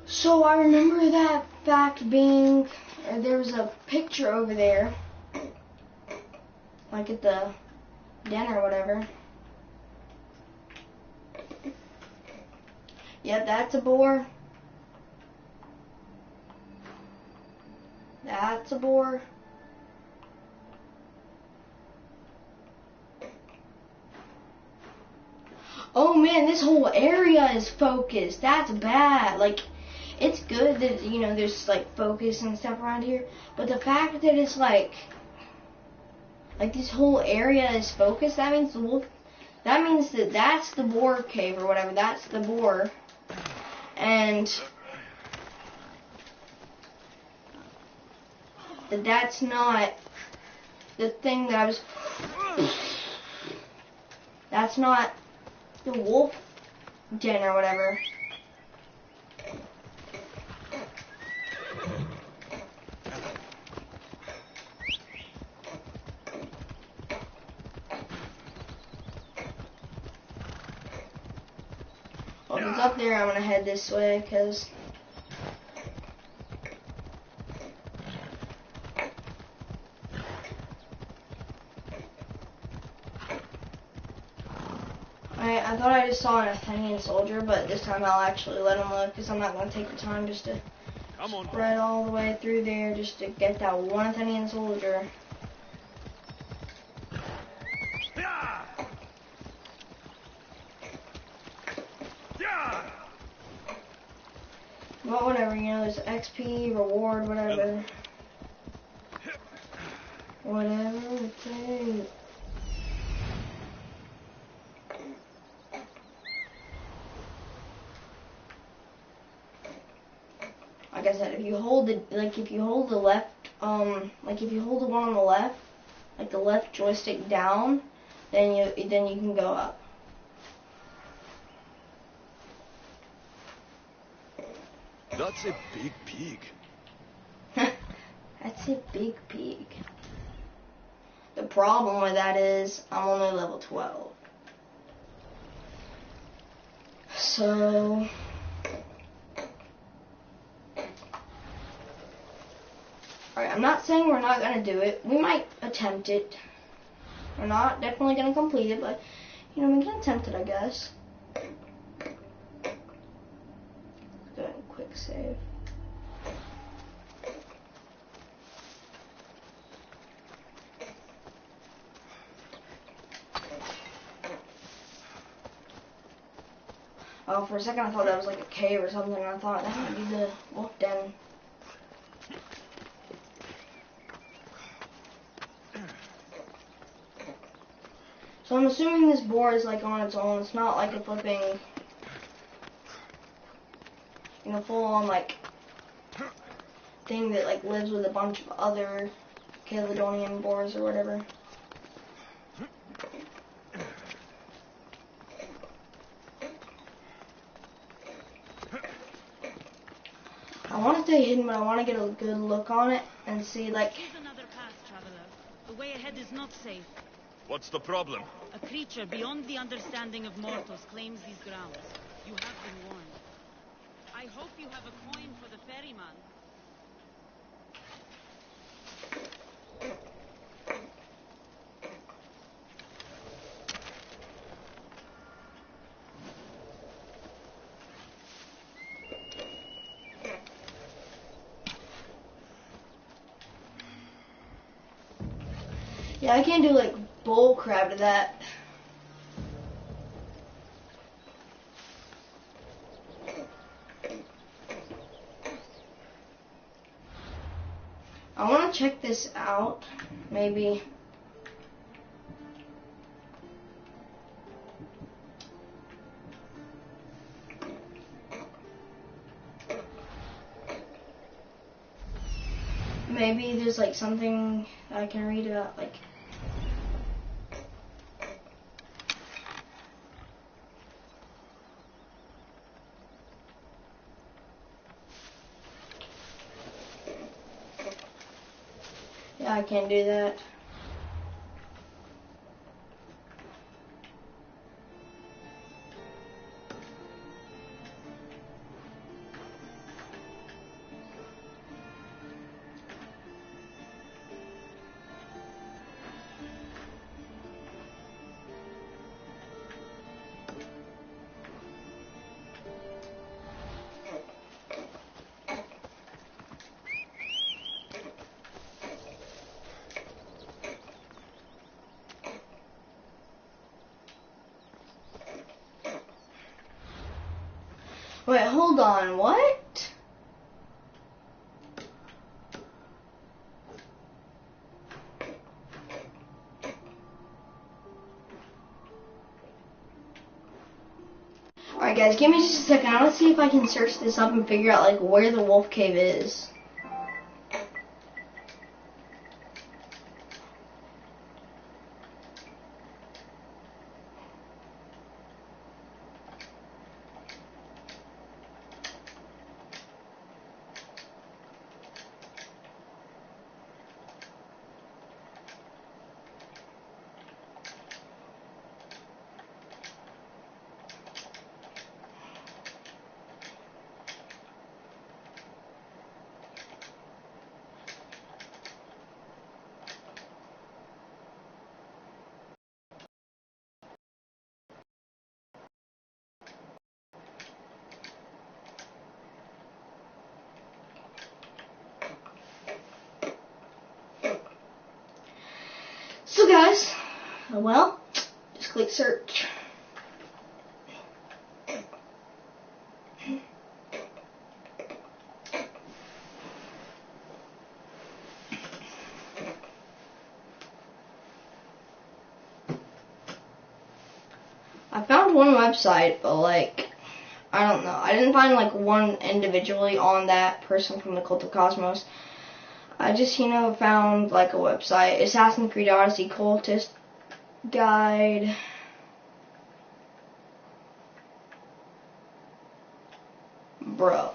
Speaker 1: So I remember that fact being, there was a picture over there, like at the den or whatever. Yep, that's a boar. That's a boar. Oh man, this whole area is focused. That's bad. Like, it's good that, you know, there's like focus and stuff around here, but the fact that it's like this whole area is focused, that means the wolf, that means that that's the boar cave or whatever. That's the boar, and that's not the thing that I was. That's not the wolf den or whatever. Well, if it's up there, I'm gonna head this way, because I thought I just saw an Athenian soldier, but this time I'll actually let him look, because I'm not going to take the time just to spread all the way through there just to get that one Athenian soldier. Well, whatever, you know, there's XP, reward, whatever. Whatever it takes. Like I said, if you hold the left, like if you hold the one on the left, like the left joystick down, then you can go up.
Speaker 2: That's a big pig.
Speaker 1: That's a big pig. The problem with that is I'm only level 12. So Alright, I'm not saying we're not gonna do it. We might attempt it. We're not definitely gonna complete it, but you know, we can attempt it, I guess. Go ahead and quick save. Oh, for a second I thought that was like a cave or something, and I thought that might be the wolf den. So I'm assuming this boar is like on its own. It's not like a flipping, you know, full on like thing that like lives with a bunch of other Caledonian boars or whatever. I want to stay hidden, but I want to get a good look on it and see like.
Speaker 13: Here's another path, traveler. The way ahead is not safe.
Speaker 2: What's the problem?
Speaker 13: A creature beyond the understanding of mortals claims these grounds. You have been warned. I hope you have a coin for the ferryman.
Speaker 1: Yeah, I can't do like bull crap to that. I want to check this out, maybe. Maybe there's like something I can read about, like. Yeah, I can't do that. Wait, hold on, what? Alright guys, give me just a second. I want to see if I can search this up and figure out like where the wolf cave is. So guys, well, just click search. I found one website, but like, I don't know. I didn't find like one individually on that person from the Cult of Cosmos. I just, you know, found like a website, Assassin's Creed Odyssey Cultist Guide. Bro,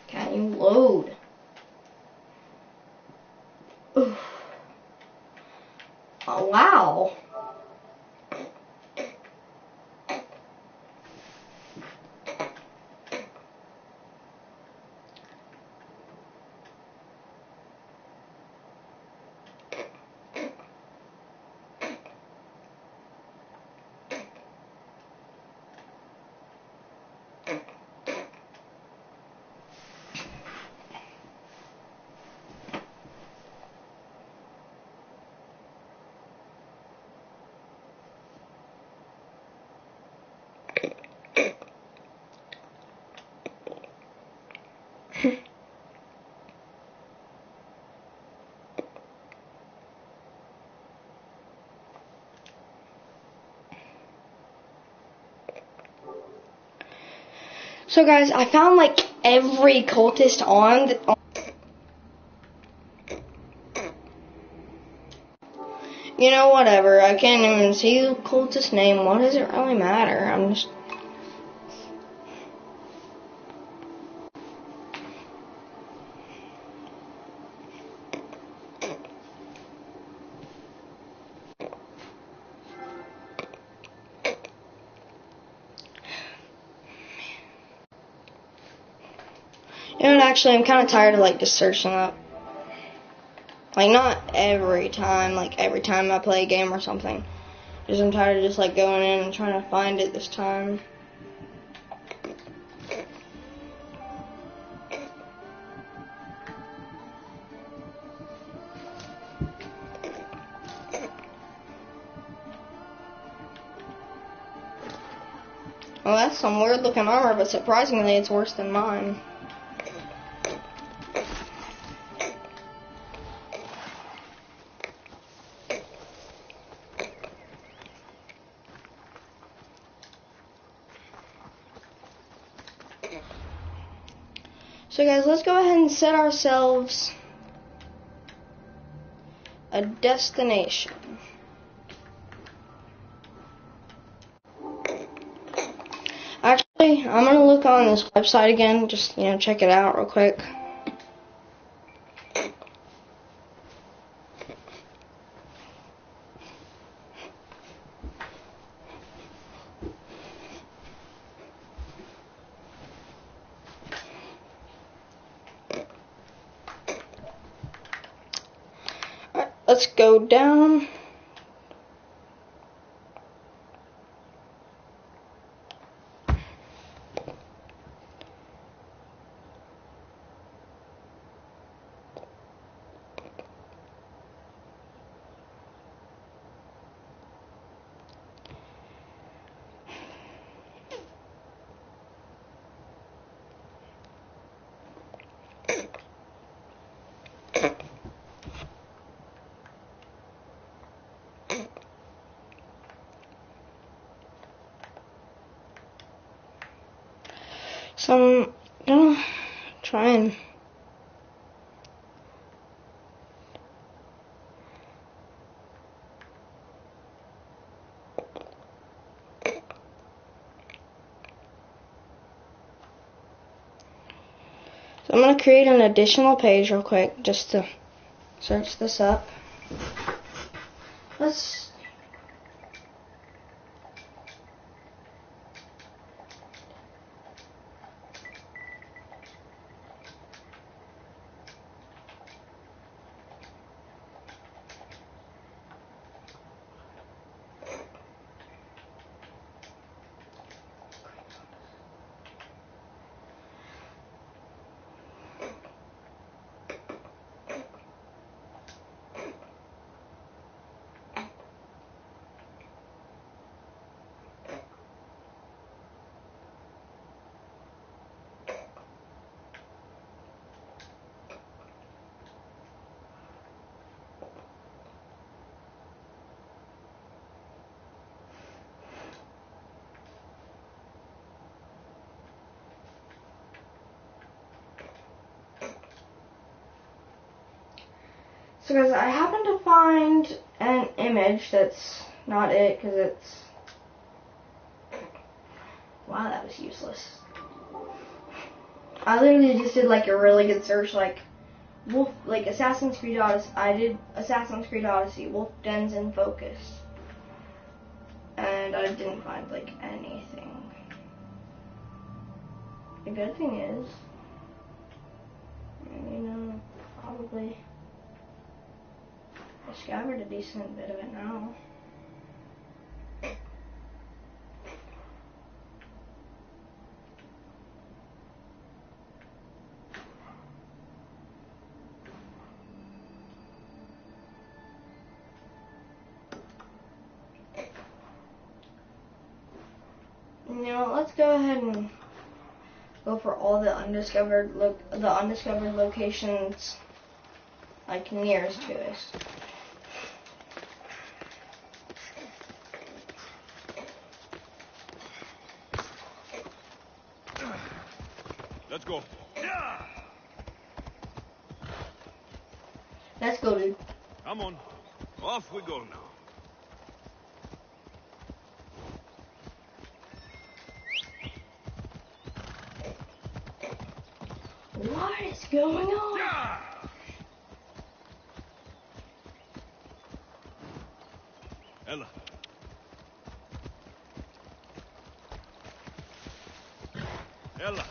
Speaker 1: can you load? Oof. Oh, wow. So guys, I found like every cultist on you know, whatever. I can't even see the cultist name. What does it really matter? I'm just... You know, actually, I'm kind of tired of, like, just searching up. Like, not every time, like, every time I play a game or something. Because I'm tired of just, like, going in and trying to find it this time. Well, that's some weird looking armor, but surprisingly it's worse than mine. So guys, let's go ahead and set ourselves a destination. Actually, I'm gonna look on this website again, just, you know, check it out real quick. Alright, let's go down. So I'm gonna try and I'm gonna create an additional page real quick just to search this up. Let's So guys, I happened to find an image that's not it, because it's... Wow, that was useless. I literally just did like a really good search, like Assassin's Creed Odyssey. I did Assassin's Creed Odyssey, Wolf Dens in Focus. And I didn't find like anything. The good thing is, you know, probably discovered a decent bit of it now. You know, let's go ahead and go for all the undiscovered locations like nearest to us.
Speaker 2: Let's go. Yeah!
Speaker 1: Let's go, dude.
Speaker 2: Come on. Off we go now.
Speaker 1: What is going on?
Speaker 2: Yeah! Ella. Ella.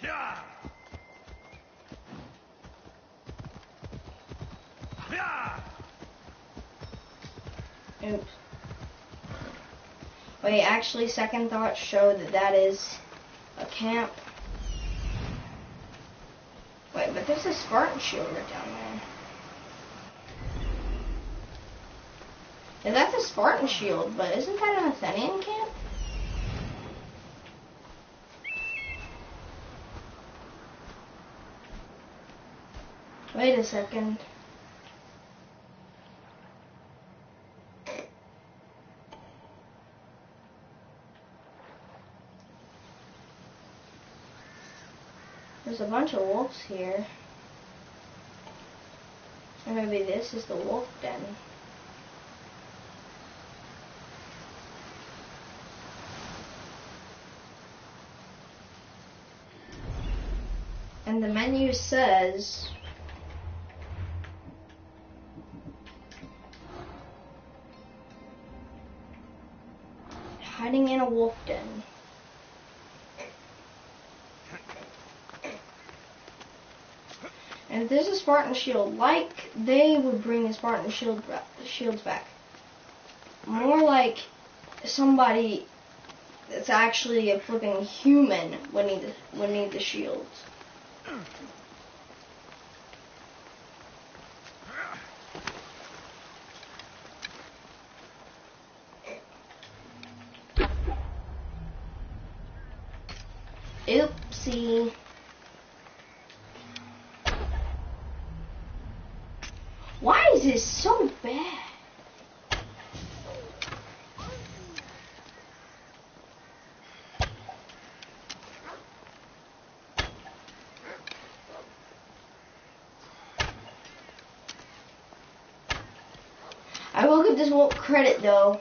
Speaker 2: Yeah! Yeah!
Speaker 1: Oops. Wait, actually, second thoughts show that that is a camp. Wait, but there's a Spartan shield right down there. Yeah, that's a Spartan shield, but isn't that an Athenian camp? Wait a second. There's a bunch of wolves here. And maybe this is the wolf den. And the menu says hiding in a wolf den. And if there's a Spartan shield, like they would bring the Spartan shields back. More like somebody that's actually a flipping human would need the shields. Oopsie. Why is this so bad? I will give this wolf credit though.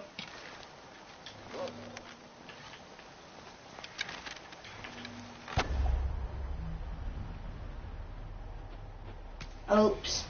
Speaker 1: Oops.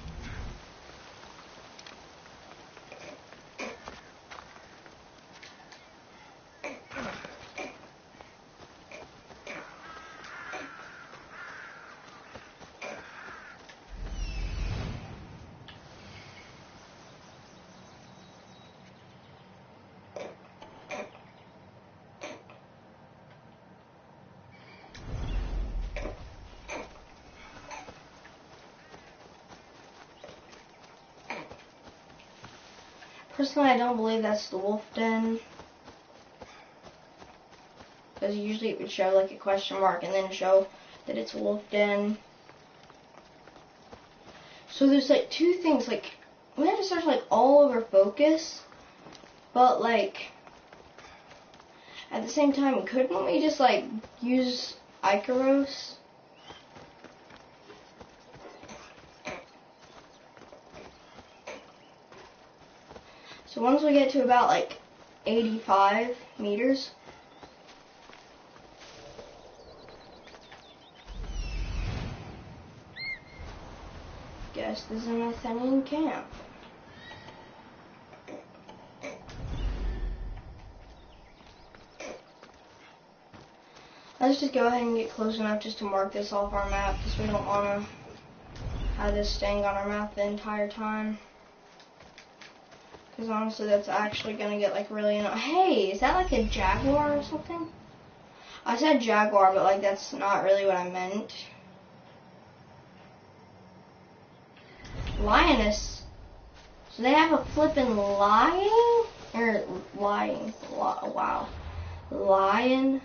Speaker 1: Personally, I don't believe that's the wolf den. Because usually it would show like a question mark and then show that it's a wolf den. So there's like two things, like, we have to search like all over focus, but like, at the same time, couldn't we just like use Icaros? So once we get to about like 85 meters, guess this is an Athenian camp. Let's just go ahead and get close enough just to mark this off our map, because we don't want to have this staying on our map the entire time. Because honestly, that's actually going to get like really annoying. Hey, is that like a jaguar or something? I said jaguar, but like that's not really what I meant. Lioness. So they have a flippin' lion? Or lying. Wow. Lion.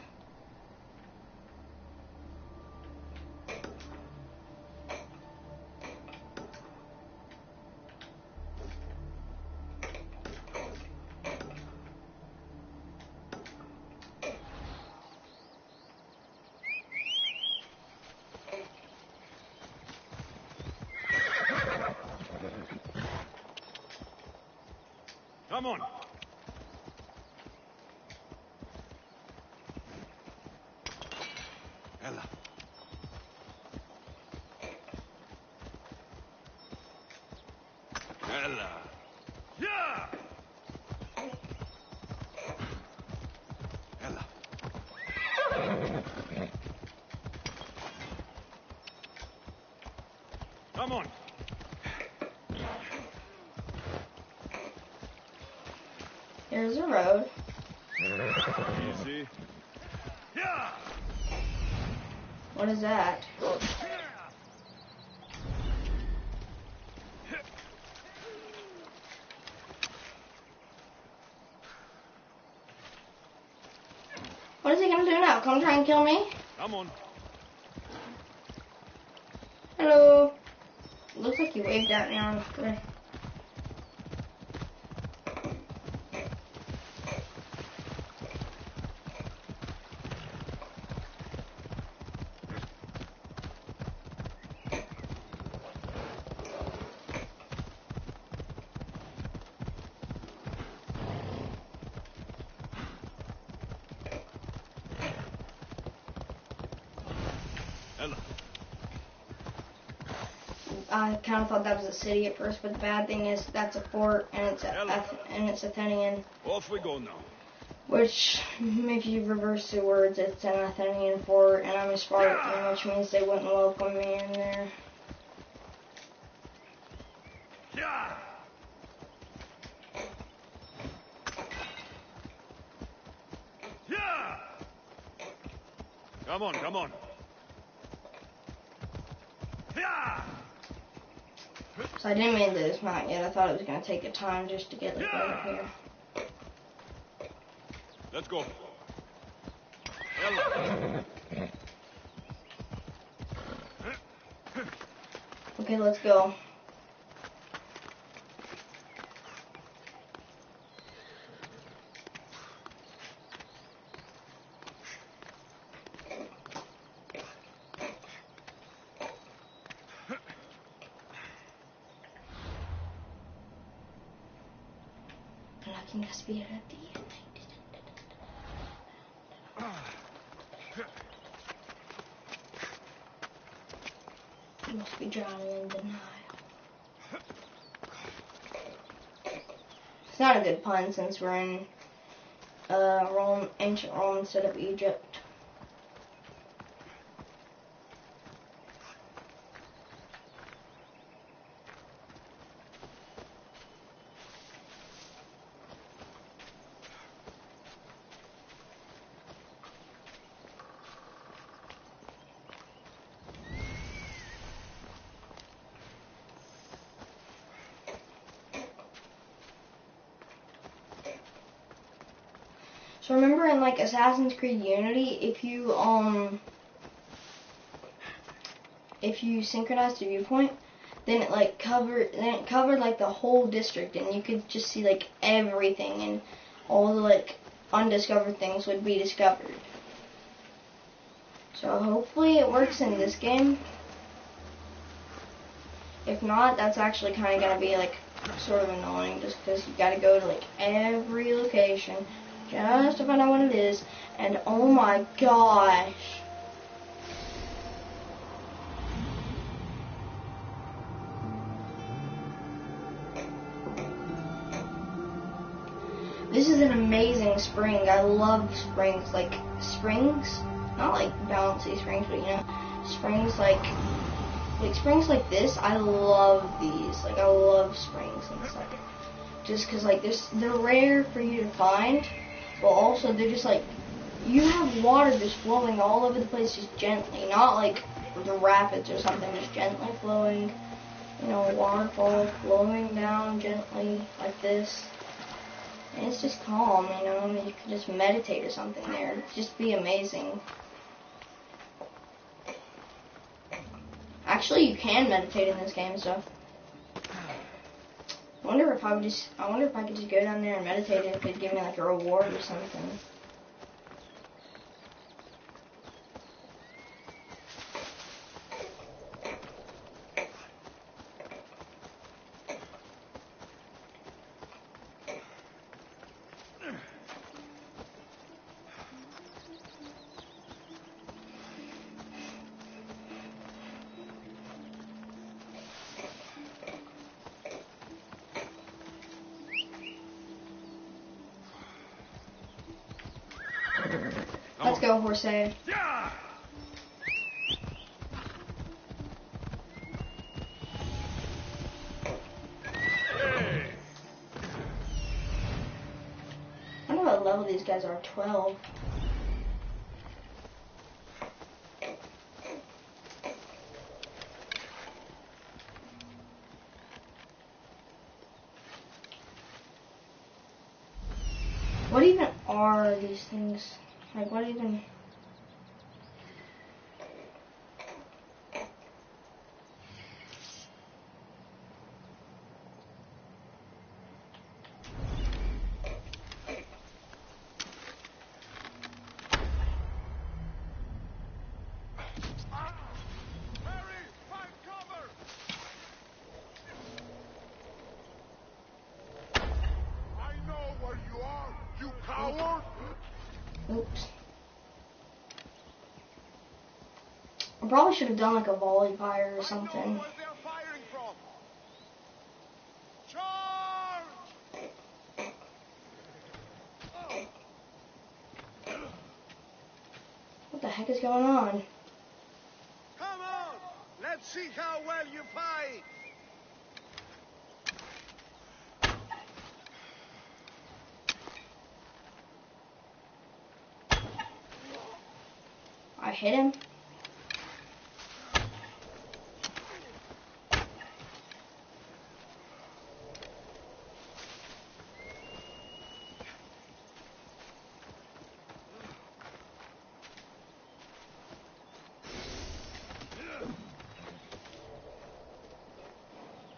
Speaker 2: Come on.
Speaker 3: Ella. Ella.
Speaker 2: Yeah!
Speaker 3: Ella.
Speaker 2: Come on.
Speaker 1: There's a road.
Speaker 2: Easy. Yeah!
Speaker 1: What is that? What is he gonna do now? Come try and kill me?
Speaker 2: Come on.
Speaker 1: Hello. Looks like he waved at me on the
Speaker 2: Ella.
Speaker 1: I kind of thought that was a city at first, but the bad thing is that's a fort, and it's Athenian.
Speaker 2: Off we go now.
Speaker 1: Which, if you reverse the words, it's an Athenian fort, and I'm a Spartan, which means they wouldn't welcome me in there.
Speaker 2: Yeah! Yeah! Come on, come on. Yeah!
Speaker 1: So I didn't mean to dismount yet. I thought it was going to take a time just to get like right up here.
Speaker 2: Let's go. Ella.
Speaker 1: Okay, let's go. Looking to speed at the You must be drowning in denial. It's not a good pun since we're in Rome, ancient Rome instead of Egypt. So remember in like Assassin's Creed Unity, if you synchronize the viewpoint, then it covered like the whole district, and you could just see like everything, and all the like undiscovered things would be discovered. So hopefully it works in this game. If not, that's actually kind of gonna be like sort of annoying, just because you gotta go to like every location just to find out what it is, and oh my gosh. This is an amazing spring. I love springs. Like, springs, not like bouncy springs, but you know, springs like springs like this. I love these. Like, I love springs and stuff. Just because, like, they're rare for you to find, but also they're just like, you have water just flowing all over the place just gently, not like the rapids or something, just gently flowing, you know, waterfall flowing down gently like this. And it's just calm, you know, you can just meditate or something there. It'd just be amazing. Actually, you can meditate in this game, so I wonder if I could just go down there and meditate, and it could give me like a reward or something. Let's go, Jose.
Speaker 2: Yeah!
Speaker 1: I don't know what level these guys are. 12. What even are these things? Like, what even... Oops. I probably should have done like a volley fire or something. What the heck is going on?
Speaker 5: Come on! Let's see how well you fight!
Speaker 1: I hit him.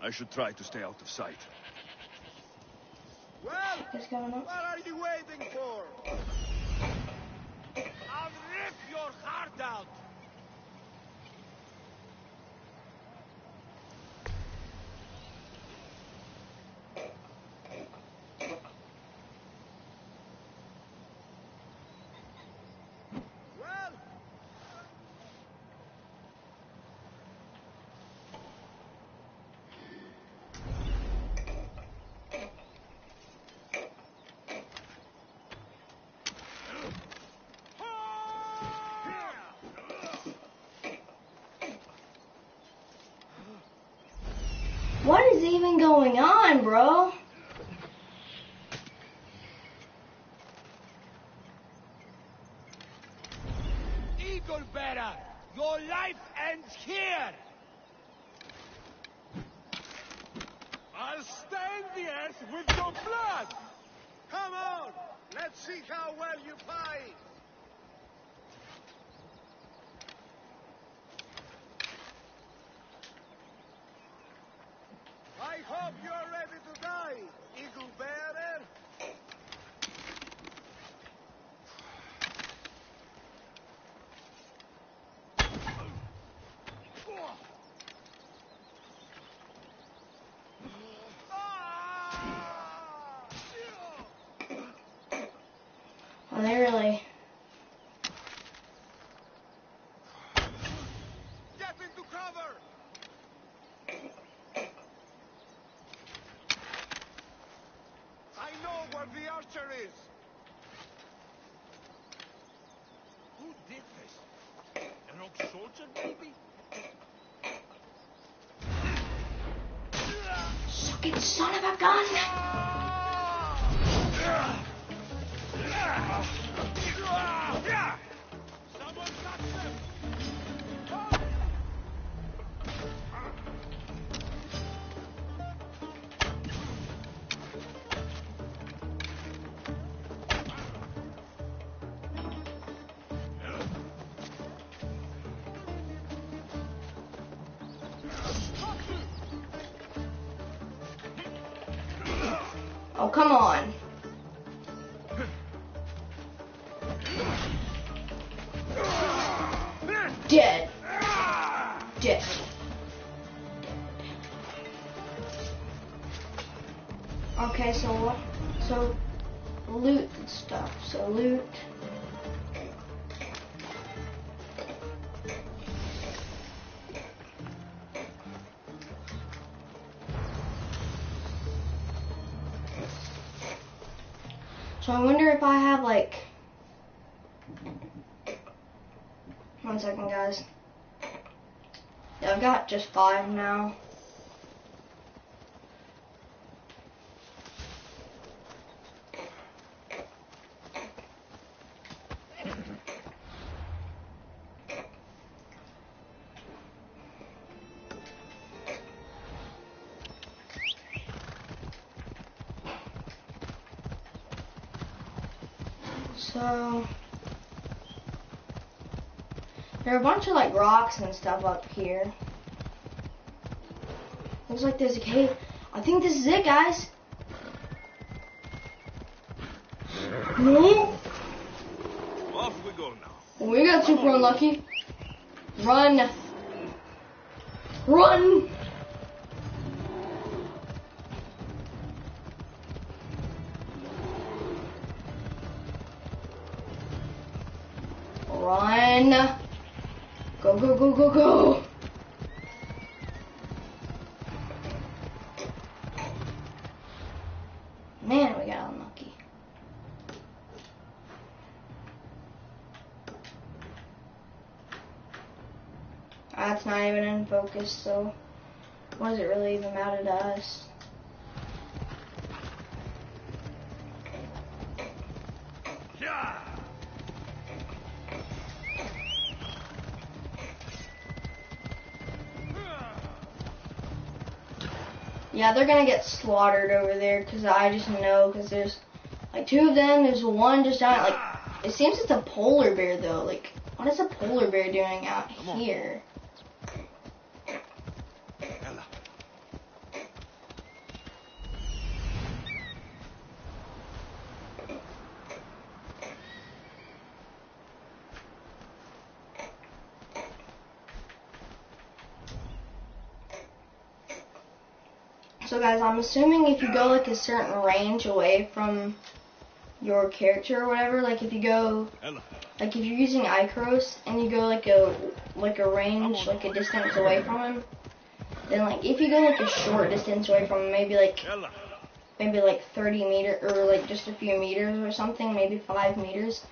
Speaker 2: I should try to stay out of sight.
Speaker 5: Well,
Speaker 1: What's going on?
Speaker 5: what are you waiting for? I'll rip your heart out! Well,
Speaker 1: What is even going on, bro?
Speaker 5: Eagle Bearer, your life ends here! I'll stain the earth with your blood! Come on, let's see how well you fight! I hope you're ready to die, Eagle Bearer!
Speaker 1: Are they really?
Speaker 5: Get into cover! I know where the archer is! Who did this? An old soldier, maybe?
Speaker 1: Fucking son of a gun!
Speaker 5: Someone got them!
Speaker 1: Oh, come on. Dead. Dead. Okay, so what? So loot and stuff. So loot. So I wonder if I have like 1 second, guys. Yeah, I've got just 5 now. So there are a bunch of like rocks and stuff up here. Looks like there's a cave. I think this is it, guys. No.
Speaker 2: Off we go now.
Speaker 1: We got super unlucky. Run. Run. Run. Go, go, go, go, go. Man, we got unlucky. That's not even in focus, so what does it really even matter to us? Yeah, they're gonna get slaughtered over there, because I just know, because there's like 2 of them, there's one just down, like, it seems it's a polar bear though, like, what is a polar bear doing out here? So guys, I'm assuming if you go like a certain range away from your character or whatever, like if you go, like if you're using Icaros and you go like a range, like a distance away from him, then like if you go like a short distance away from him, maybe like 30 meters or like just a few meters or something, maybe 5 meters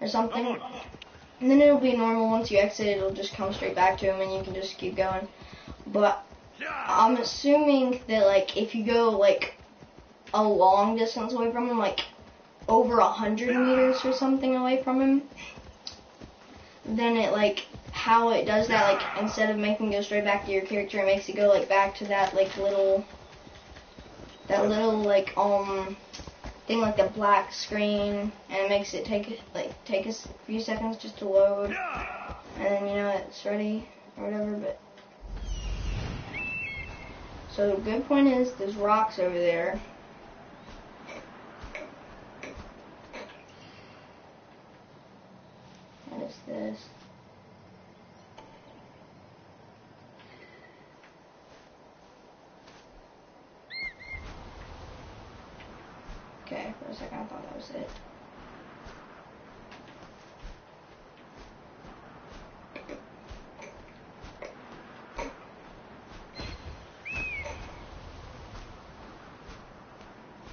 Speaker 1: or something, and then it'll be normal. Once you exit, it'll just come straight back to him and you can just keep going. But I'm assuming that like if you go like a long distance away from him, like over 100 meters or something away from him, then it like how it does that, like instead of making it go straight back to your character, it makes it go like back to that like little like thing, like the black screen, and it makes it take a few seconds just to load, and then you know it's ready or whatever. But so the good point is there's rocks over there. What is this? Okay, for a second I thought that was it.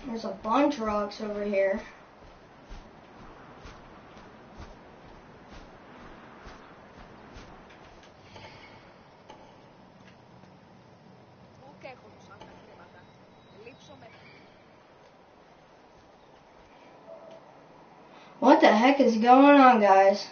Speaker 1: There's a bunch of rocks over here. What the heck is going on, guys?